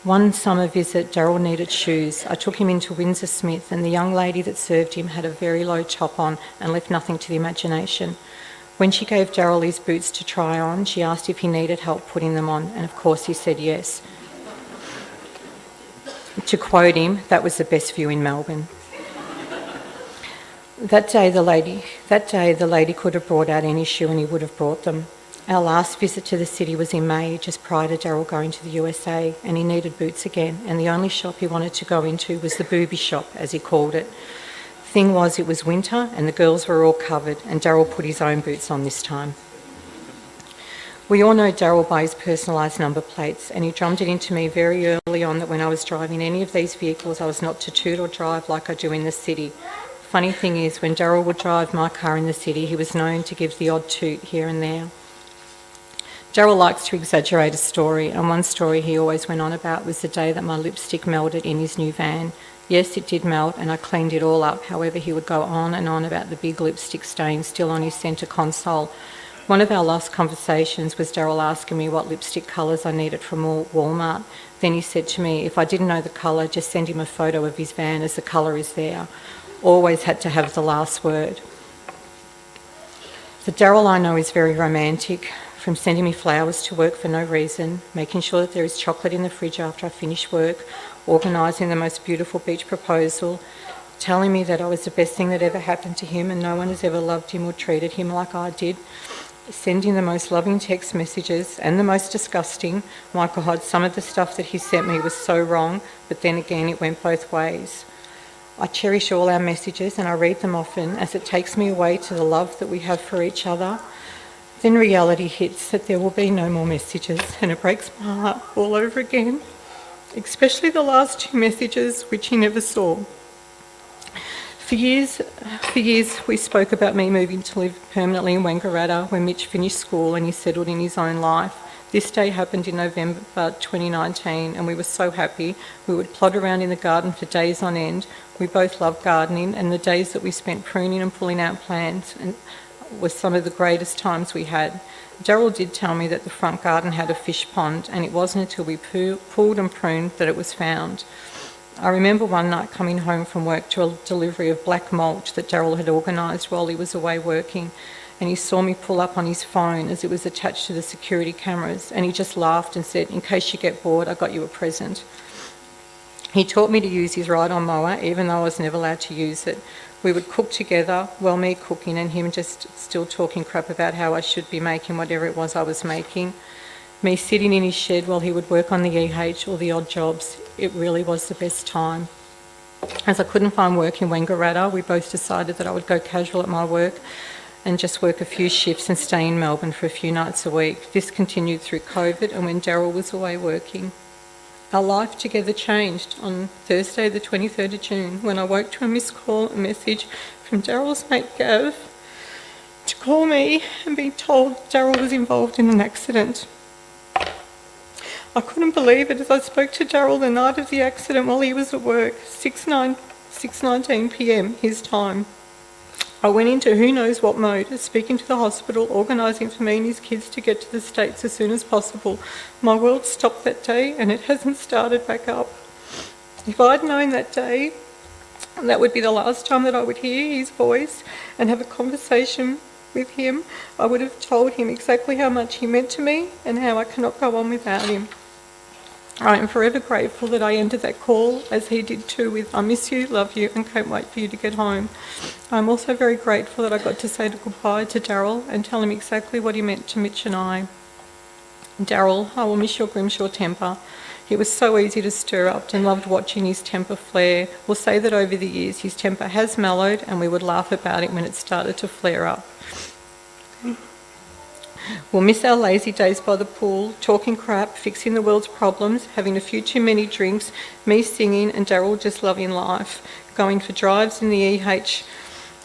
One summer visit, Daryl needed shoes. I took him into Windsor Smith, and the young lady that served him had a very low top on and left nothing to the imagination. When she gave Daryl his boots to try on, she asked if he needed help putting them on, and of course he said yes. To quote him, "That was the best view in Melbourne." That day the lady could have brought out any shoe and he would have brought them. Our last visit to the city was in May, just prior to Daryl going to the USA, and he needed boots again, and the only shop he wanted to go into was the booby shop, as he called it. Thing was, it was winter and the girls were all covered, and Daryl put his own boots on this time. We all know Daryl by his personalised number plates, and he drummed it into me very early on that when I was driving any of these vehicles, I was not to toot or drive like I do in the city. Funny thing is, when Daryl would drive my car in the city, he was known to give the odd toot here and there. Daryl likes to exaggerate a story, and one story he always went on about was the day that my lipstick melted in his new van. Yes, it did melt, and I cleaned it all up. However, he would go on and on about the big lipstick stain still on his centre console. One of our last conversations was Daryl asking me what lipstick colours I needed from Walmart. Then he said to me, if I didn't know the colour, just send him a photo of his van as the colour is there. Always had to have the last word. The Daryl I know is very romantic. From sending me flowers to work for no reason, making sure that there is chocolate in the fridge after I finish work, organising the most beautiful beach proposal, telling me that I was the best thing that ever happened to him and no one has ever loved him or treated him like I did, sending the most loving text messages and the most disgusting. My God, some of the stuff that he sent me was so wrong, but then again it went both ways. I cherish all our messages and I read them often as it takes me away to the love that we have for each other. Then reality hits that there will be no more messages and it breaks my heart all over again, especially the last 2 messages which he never saw. For years we spoke about me moving to live permanently in Wangaratta when Mitch finished school and he settled in his own life. This day happened in November 2019 and we were so happy. We would plod around in the garden for days on end. We both loved gardening, and the days that we spent pruning and pulling out plants was some of the greatest times we had. Daryl did tell me that the front garden had a fish pond, and it wasn't until we pulled and pruned that it was found. I remember one night coming home from work to a delivery of black mulch that Daryl had organised while he was away working, and he saw me pull up on his phone as it was attached to the security cameras, and he just laughed and said, "In case you get bored, I got you a present." He taught me to use his ride-on mower, even though I was never allowed to use it. We would cook together, well, me cooking and him just still talking crap about how I should be making whatever it was I was making. Me sitting in his shed while he would work on the EH or the odd jobs. It really was the best time. As I couldn't find work in Wangaratta, we both decided that I would go casual at my work and just work a few shifts and stay in Melbourne for a few nights a week. This continued through COVID and when Daryl was away working. Our life together changed on Thursday the 23rd of June when I woke to a missed call and message from Daryl's mate Gav to call me and be told Daryl was involved in an accident. I couldn't believe it as I spoke to Daryl the night of the accident while he was at work, 6:19 p.m. his time. I went into who knows what mode, speaking to the hospital, organising for me and his kids to get to the States as soon as possible. My world stopped that day and it hasn't started back up. If I'd known that day that would be the last time that I would hear his voice and have a conversation with him, I would have told him exactly how much he meant to me and how I cannot go on without him. I am forever grateful that I ended that call, as he did too, with "I miss you, love you, and can't wait for you to get home." I'm also very grateful that I got to say goodbye to Daryl and tell him exactly what he meant to Mitch and I. Daryl, I will miss your Grimshaw temper. He was so easy to stir up and loved watching his temper flare. We'll say that over the years his temper has mellowed and we would laugh about it when it started to flare up. We'll miss our lazy days by the pool, talking crap, fixing the world's problems, having a few too many drinks, me singing and Daryl just loving life, going for drives in the EH.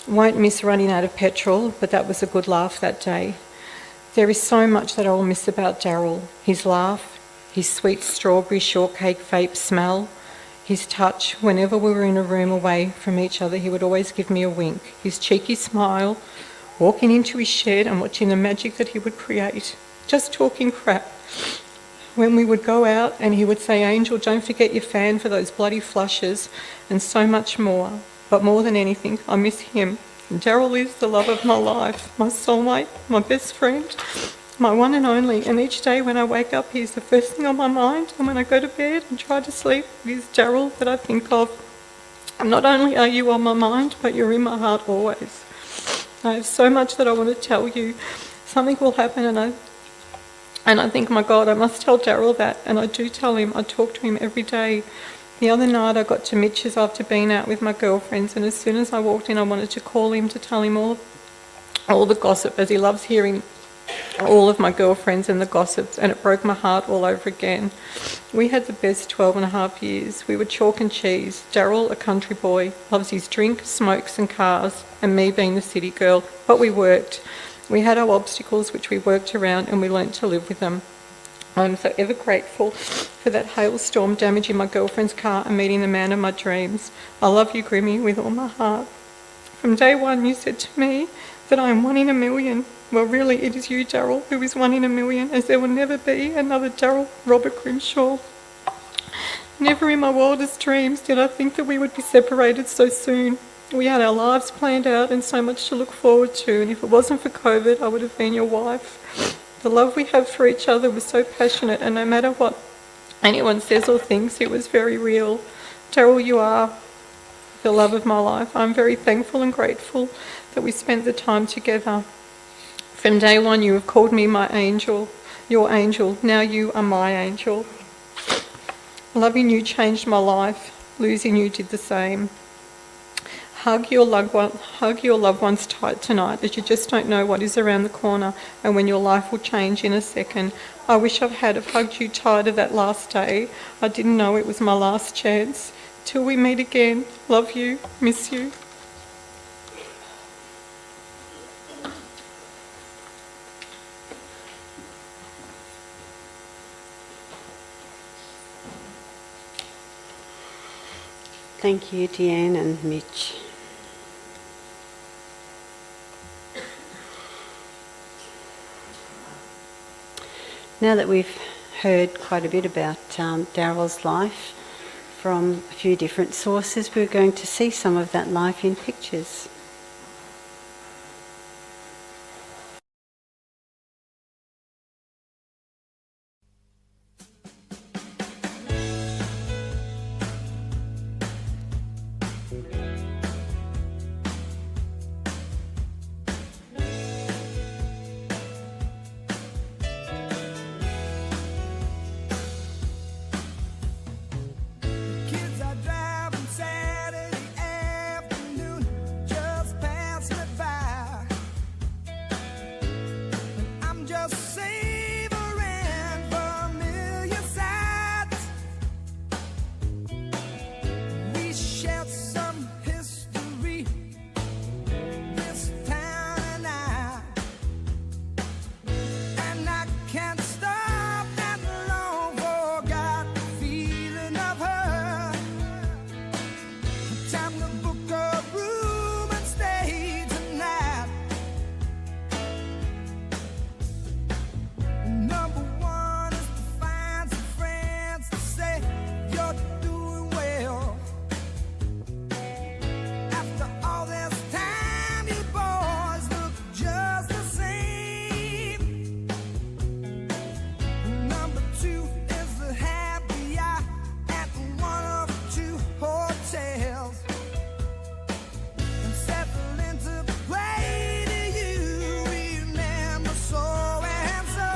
Won't miss running out of petrol, but that was a good laugh that day. There is so much that I will miss about Daryl. His laugh, his sweet strawberry shortcake vape smell, his touch. Whenever we were in a room away from each other, he would always give me a wink. His cheeky smile, walking into his shed and watching the magic that he would create, just talking crap. When we would go out and he would say, "Angel, don't forget your fan for those bloody flushes," and so much more. But more than anything, I miss him. Daryl is the love of my life, my soulmate, my best friend, my one and only. And each day when I wake up, he's the first thing on my mind. And when I go to bed and try to sleep, it is Daryl that I think of. Not only are you on my mind, but you're in my heart always. I have so much that I want to tell you. Something will happen and I think, my God, I must tell Daryl that. And I do tell him. I talk to him every day. The other night I got to Mitch's after being out with my girlfriends, and as soon as I walked in I wanted to call him to tell him all the gossip, as he loves hearing all of my girlfriends and the gossips, and it broke my heart all over again. We had the best 12 and a half years. We were chalk and cheese. Daryl, a country boy, loves his drink, smokes and cars, and me being the city girl. But we worked. We had our obstacles which we worked around, and we learnt to live with them. I'm so ever grateful for that hailstorm damaging my girlfriend's car and meeting the man of my dreams. I love you, Grimmy, with all my heart. From day one you said to me that I am 1 in a million. Well, really, it is you, Daryl, who is 1 in a million, as there will never be another Daryl Robert Grimshaw. Never in my wildest dreams did I think that we would be separated so soon. We had our lives planned out and so much to look forward to, and if it wasn't for COVID, I would have been your wife. The love we have for each other was so passionate, and no matter what anyone says or thinks, it was very real. Daryl, you are the love of my life. I'm very thankful and grateful that we spent the time together. From day one, you have called me my angel, your angel. Now you are my angel. Loving you changed my life. Losing you did the same. Hug your loved ones tight tonight, as you just don't know what is around the corner and when your life will change in a second. I wish I had have hugged you tighter that last day. I didn't know it was my last chance. Till we meet again. Love you. Miss you. Thank you, Deanne and Mitch. Now that we've heard quite a bit about Daryl's life from a few different sources, we're going to see some of that life in pictures. Kids are driving Saturday afternoon, just passing it by. And I'm just savoring familiar sights. We shared some history, this town and I can't stop that long forgotten feeling of her. Time to book a room and stay tonight. Number one is to find some friends to say you're doing well. After all this time, you boys look just the same. Number two is the happy hour at one of 2 hotels. And settle into play to you, remember so and so.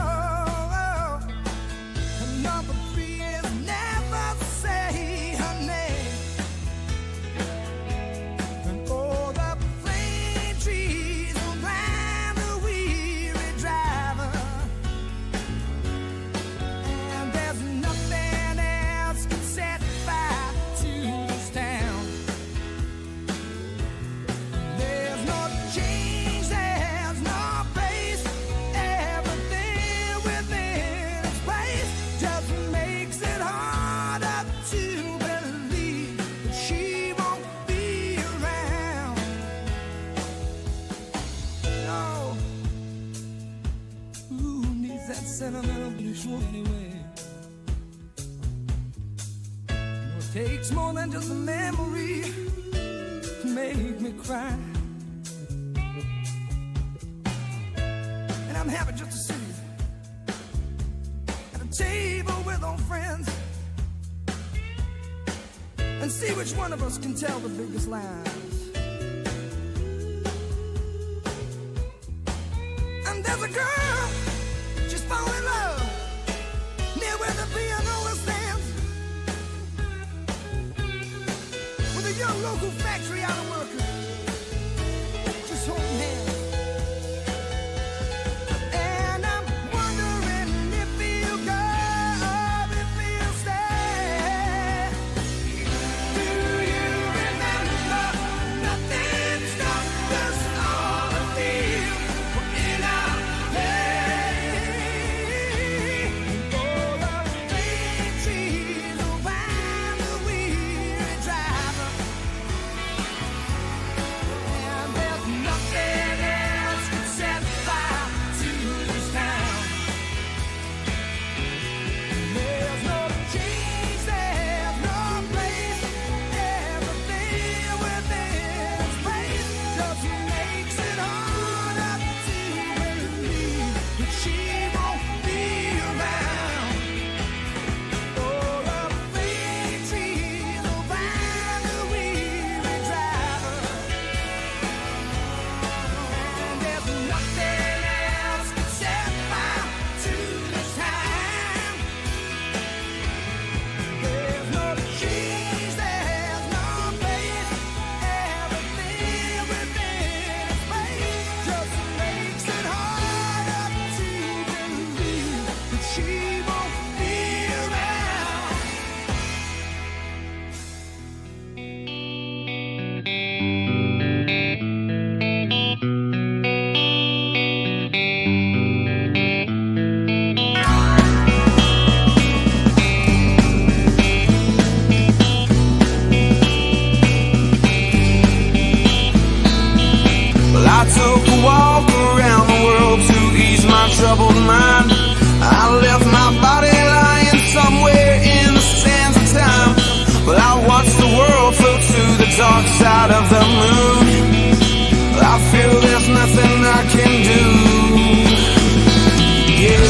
And number three is never say her name. And all the plane trees around the weary driver. And there's nothing else can set fire to this town. There's no change, there's no place. Everything within its place just makes it harder to believe that she won't be around. No. Who needs that sentimental visual anyway? It takes more than just a memory to make me cry. And I'm happy just to see you at a table with old friends. And and see which one of us can tell the biggest lies. And there's a girl, she's fallen in love near where the piano stands, with a young local factory auto worker just holding hands. And I'm wondering if he'll go, if he'll stay. Do you remember? Nothing stopped us all the field in our play. Oh, the fake trees around the weary driver. And there's nothing else can set fire to this town. There's no change, there's no place. Everything within its place just makes it harder to believe that she won't be around. Oh, the fake trees around the weary driver. And there's nothing else can set fire to this time. There's no change, there's no place. Everything within its place just makes it harder to believe that she won't be around. Well, I took a walk around the world to ease my troubled mind. I left my body lying somewhere in the sands of time. Well, I watched the world float to the dark side of the moon. I feel there's nothing I can do. Yeah.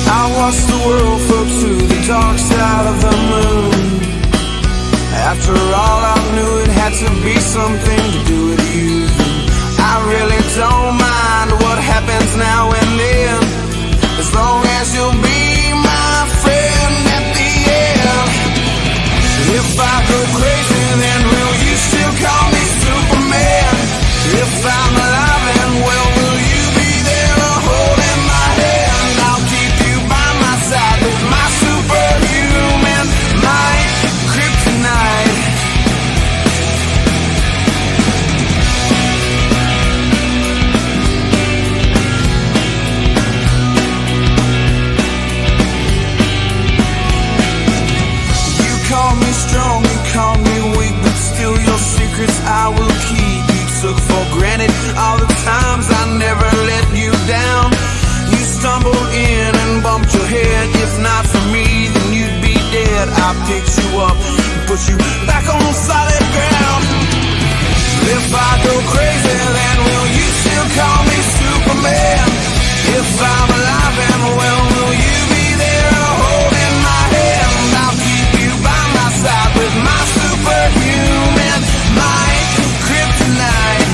I watched the world float to the dark side of the moon. After all, I knew it had to be something to do with you. I really don't mind what happens now and then, as long as you'll be my friend at the end. If I go crazy, then will you still call me Superman? If I'm alive and well, will you be there holding my hand? I'll keep you by my side with my superhuman might, kryptonite. You call me strong, you call me weak, but still your secrets I will keep. You took for granted all the times I never let you down. You stumbled in and bumped your head. If not for me, then you'd be dead. I picked you up and put you back on solid ground. If I go crazy, then will you still call me Superman? If I'm alive and well, will you be there holding my hand? I'll keep you by my side with my superhuman might, kryptonite.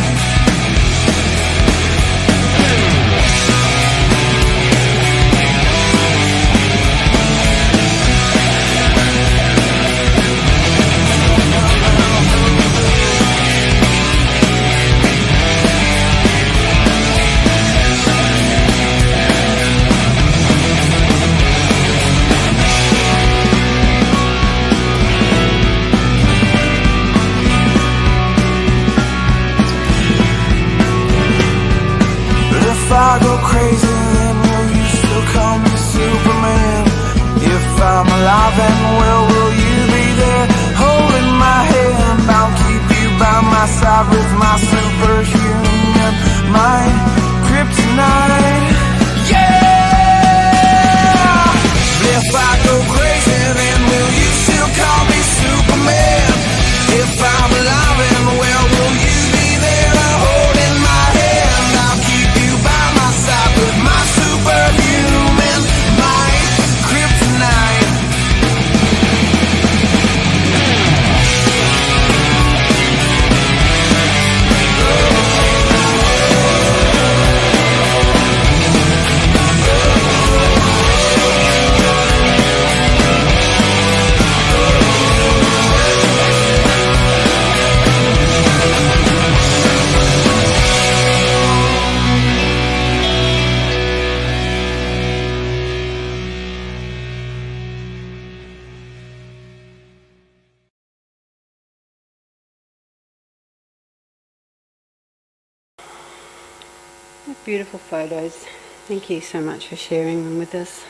Beautiful photos. Thank you so much for sharing them with us.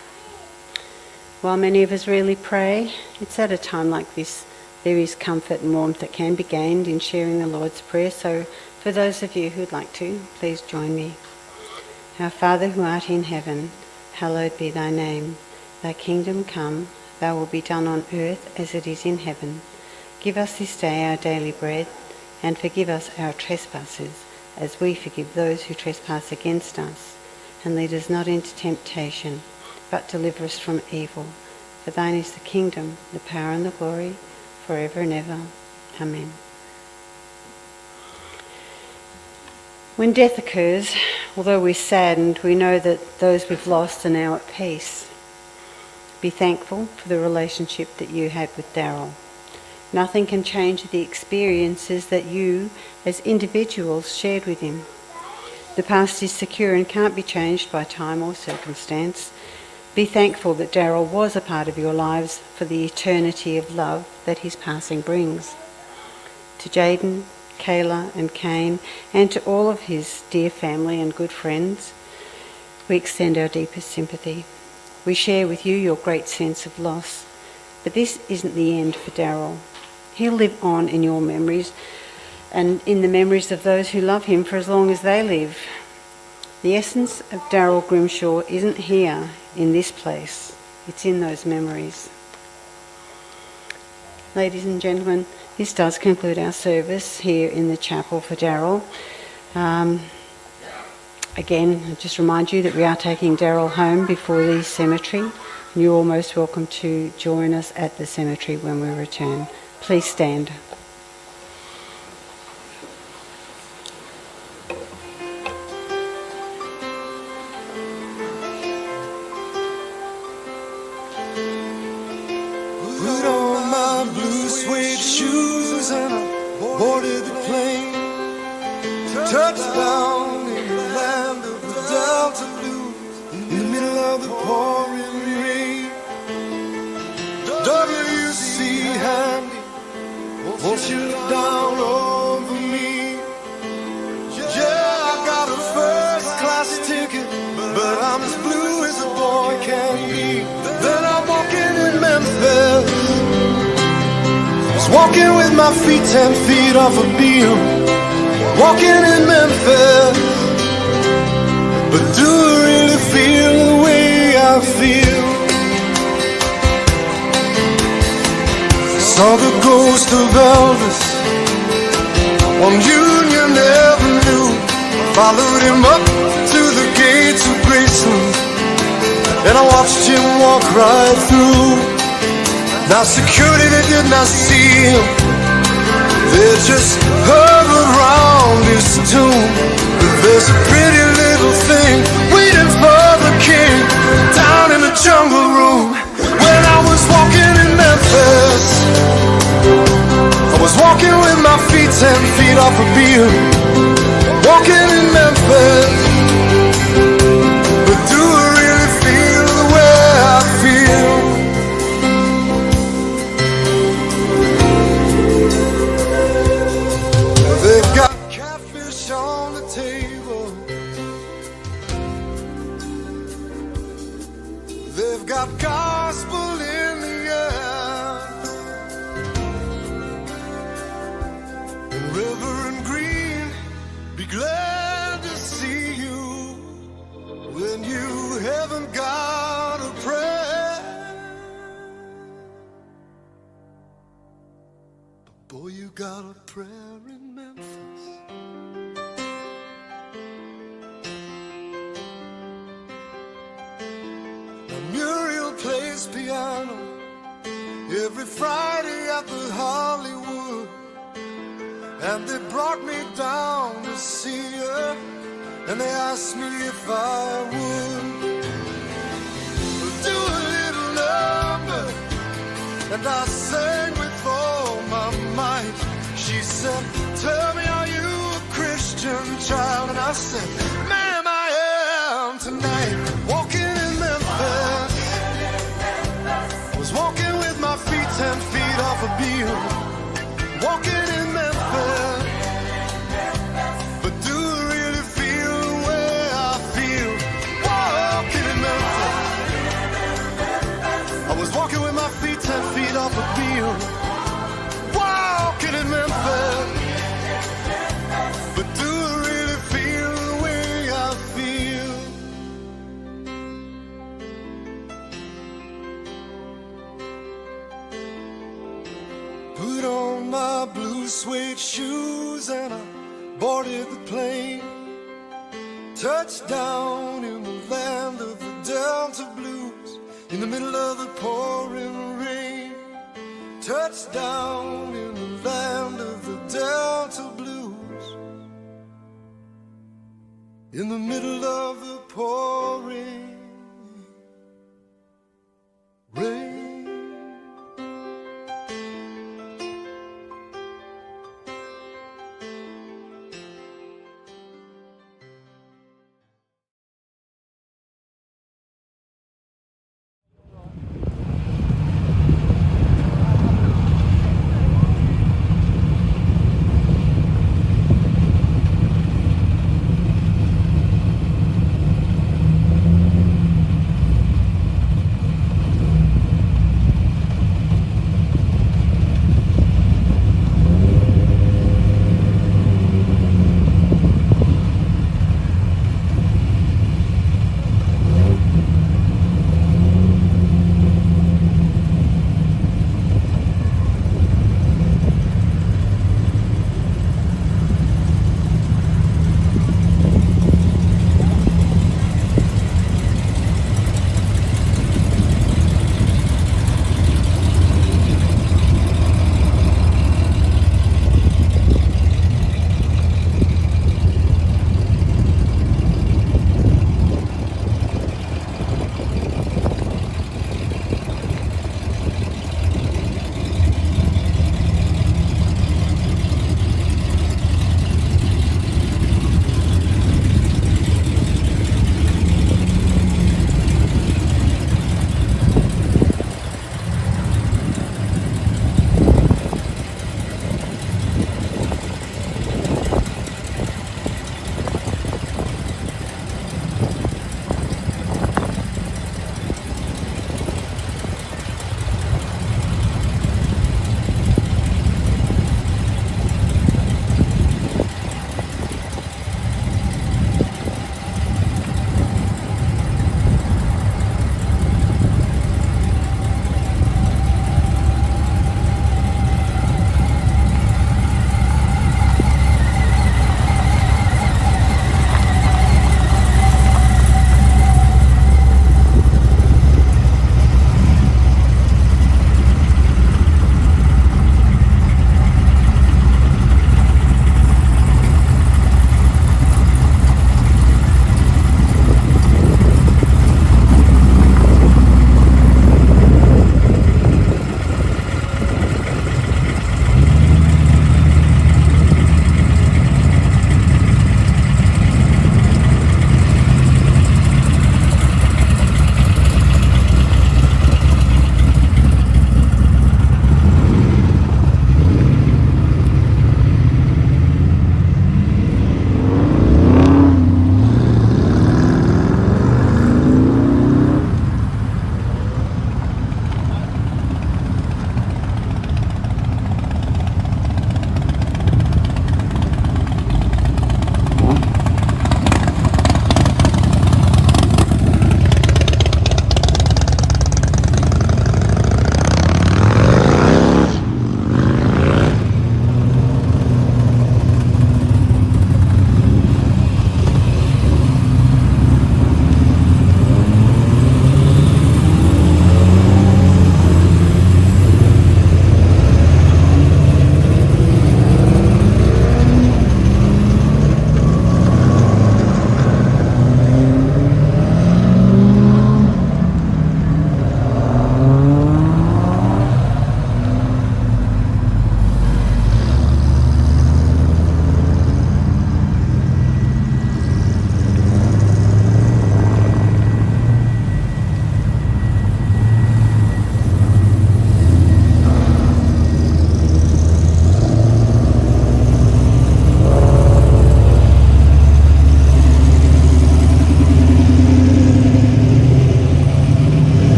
While many of us really pray, it's at a time like this there is comfort and warmth that can be gained in sharing the Lord's Prayer. So for those of you who'd like to, please join me. Our Father who art in heaven, hallowed be thy name. Thy kingdom come, thy will be done on earth as it is in heaven. Give us this day our daily bread, and forgive us our trespasses, as we forgive those who trespass against us. And lead us not into temptation, but deliver us from evil. For thine is the kingdom, the power and the glory, forever and ever. Amen. When death occurs, although we're saddened, we know that those we've lost are now at peace. Be thankful for the relationship that you had with Daryl. Nothing can change the experiences that you, as individuals, shared with him. The past is secure and can't be changed by time or circumstance. Be thankful that Daryl was a part of your lives for the eternity of love that his passing brings. To Jaden, Kayla and Kane, and to all of his dear family and good friends, we extend our deepest sympathy. We share with you your great sense of loss. But this isn't the end for Daryl. He'll live on in your memories and in the memories of those who love him for as long as they live. The essence of Daryl Grimshaw isn't here in this place. It's in those memories. Ladies and gentlemen, this does conclude our service here in the chapel for Daryl. Again, I just remind you that we are taking Daryl home before the cemetery. You're all most welcome to join us at the cemetery when we return. Please stand. Put on my blue suede shoes and I boarded the plane. Touchdown in the land of the Delta Blues, in the middle of the pouring rain. W.C. Handy, won't you look down over me? Yeah, I got a first class ticket, but I'm as blue as a boy can be. Then I'm walking in Memphis, was walking with my feet 10 feet off a beam. Walking in Memphis, but do I really feel the way I feel? Saw the ghost of Elvis on Union Avenue. Followed him up to the gates of Graceland, and I watched him walk right through. Now security, they did not see him, they just hovered around his tomb. But there's a pretty little thing waiting for the king down in the jungle room. When I was walking in Memphis, I was walking with my feet 10 feet off a beam. Walking in Memphis, but do I really feel the way I feel? They've got catfish on the table, they've got gospel in the air, and Reverend Green, be glad to see you when you haven't got a prayer. But boy, you got a prayer in Memphis. Now Muriel plays piano every Friday at the Hollywood, and they brought me down to see her, and they asked me if I would do a little number, and I sang with all my might. She said, tell me, are you a Christian child? And I said, ma'am, I am tonight. Walking in Memphis, I was walking with my feet 10 feet off a beam. Walking in Memphis, but do I really feel the way I off a bill, walking in Memphis. But do I really feel the way I feel? Put on my blue suede shoes and I boarded the plane. Touchdown in the land of the Delta Blues, in the middle of the pouring rain. Touchdown in the land of the Delta Blues, in the middle of the pouring rain.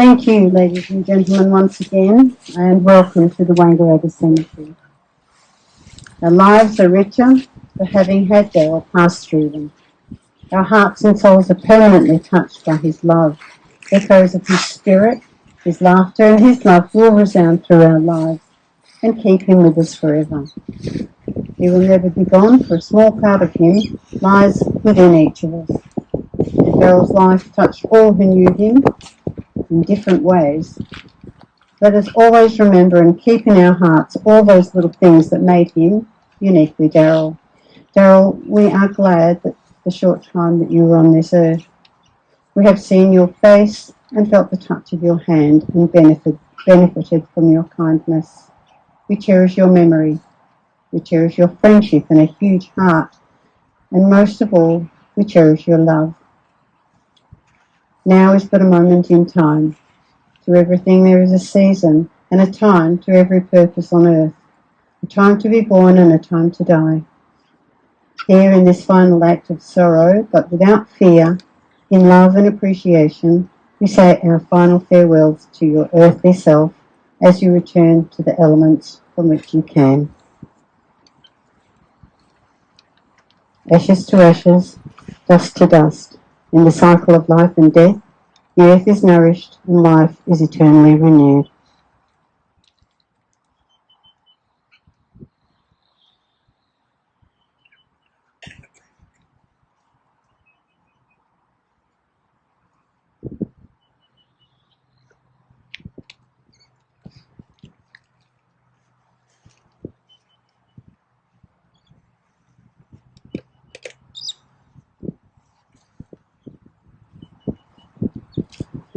Thank you, ladies and gentlemen, once again, and welcome to the Wangaratta Cemetery. Our lives are richer for having had Daryl pass through them. Our hearts and souls are permanently touched by his love. Echoes of his spirit, his laughter and his love will resound through our lives and keep him with us forever. He will never be gone, for a small part of him lies within each of us. Daryl's life touched all who knew him in different ways. Let us always remember and keep in our hearts all those little things that made him uniquely Daryl. Daryl, we are glad that the short time that you were on this earth, we have seen your face and felt the touch of your hand and benefited from your kindness. We cherish your memory. We cherish your friendship and a huge heart. And most of all, we cherish your love. Now is but a moment in time. To everything there is a season, and a time to every purpose on earth. A time to be born and a time to die. Here in this final act of sorrow, but without fear, in love and appreciation, we say our final farewells to your earthly self as you return to the elements from which you came. Ashes to ashes, dust to dust. In the cycle of life and death, the earth is nourished and life is eternally renewed.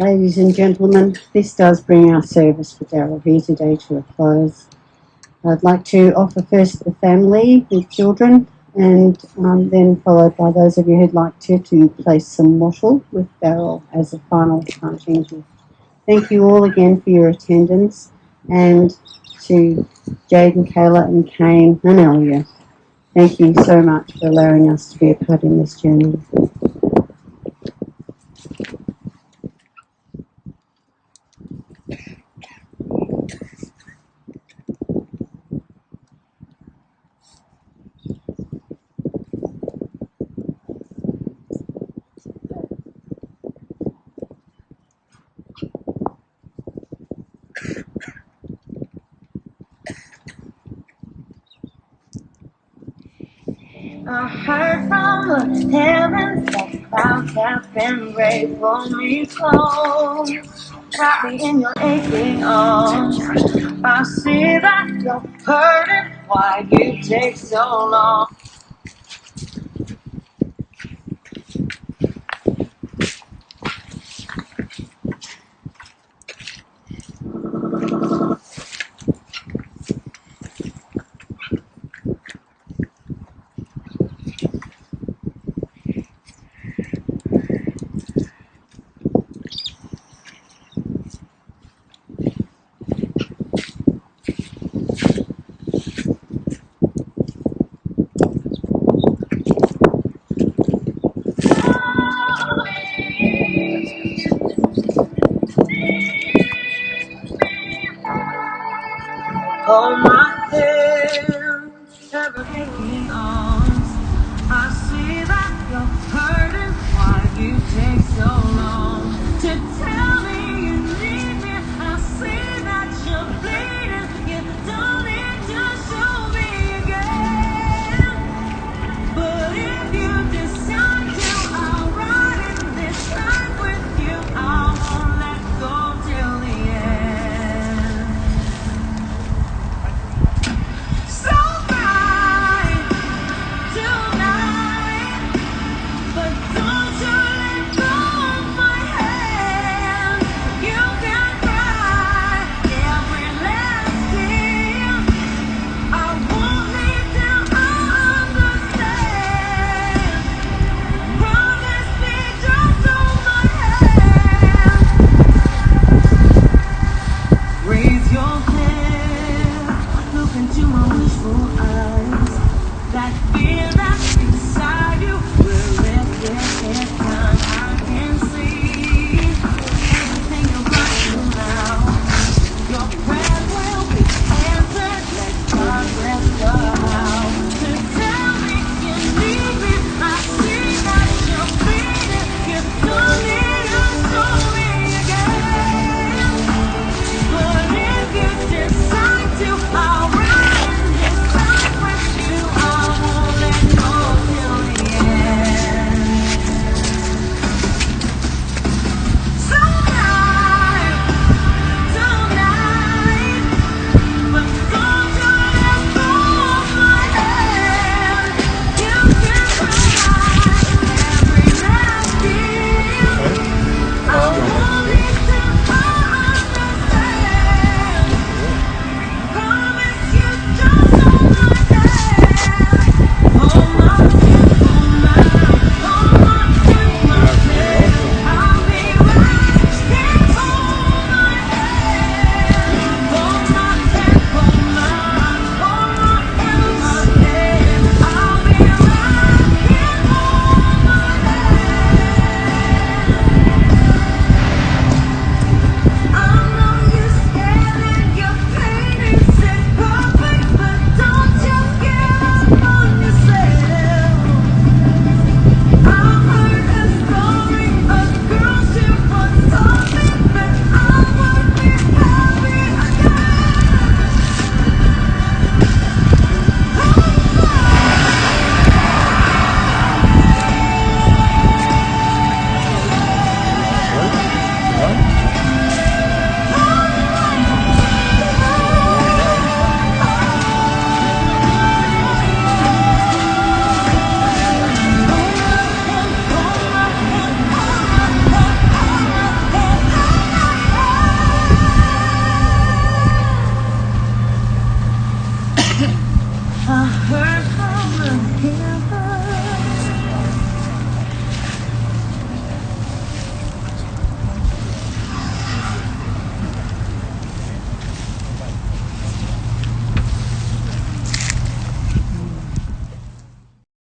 Ladies and gentlemen, this does bring our service for Daryl here today to a close. I'd like to offer first the family with children and then followed by those of you who'd like to place some wattle with Daryl as a final parting gift. Thank you all again for your attendance, and to Jaden, Kayla and Kane and Elliot. Thank you so much for allowing us to be a part in this journey. I heard from the heavens that the clouds have been gray for me so. Wrap me in your aching arms. I see that you're hurting. Why you take so long? Hold my hand, ever aching arms. I see that you're hurting. Why you take so long?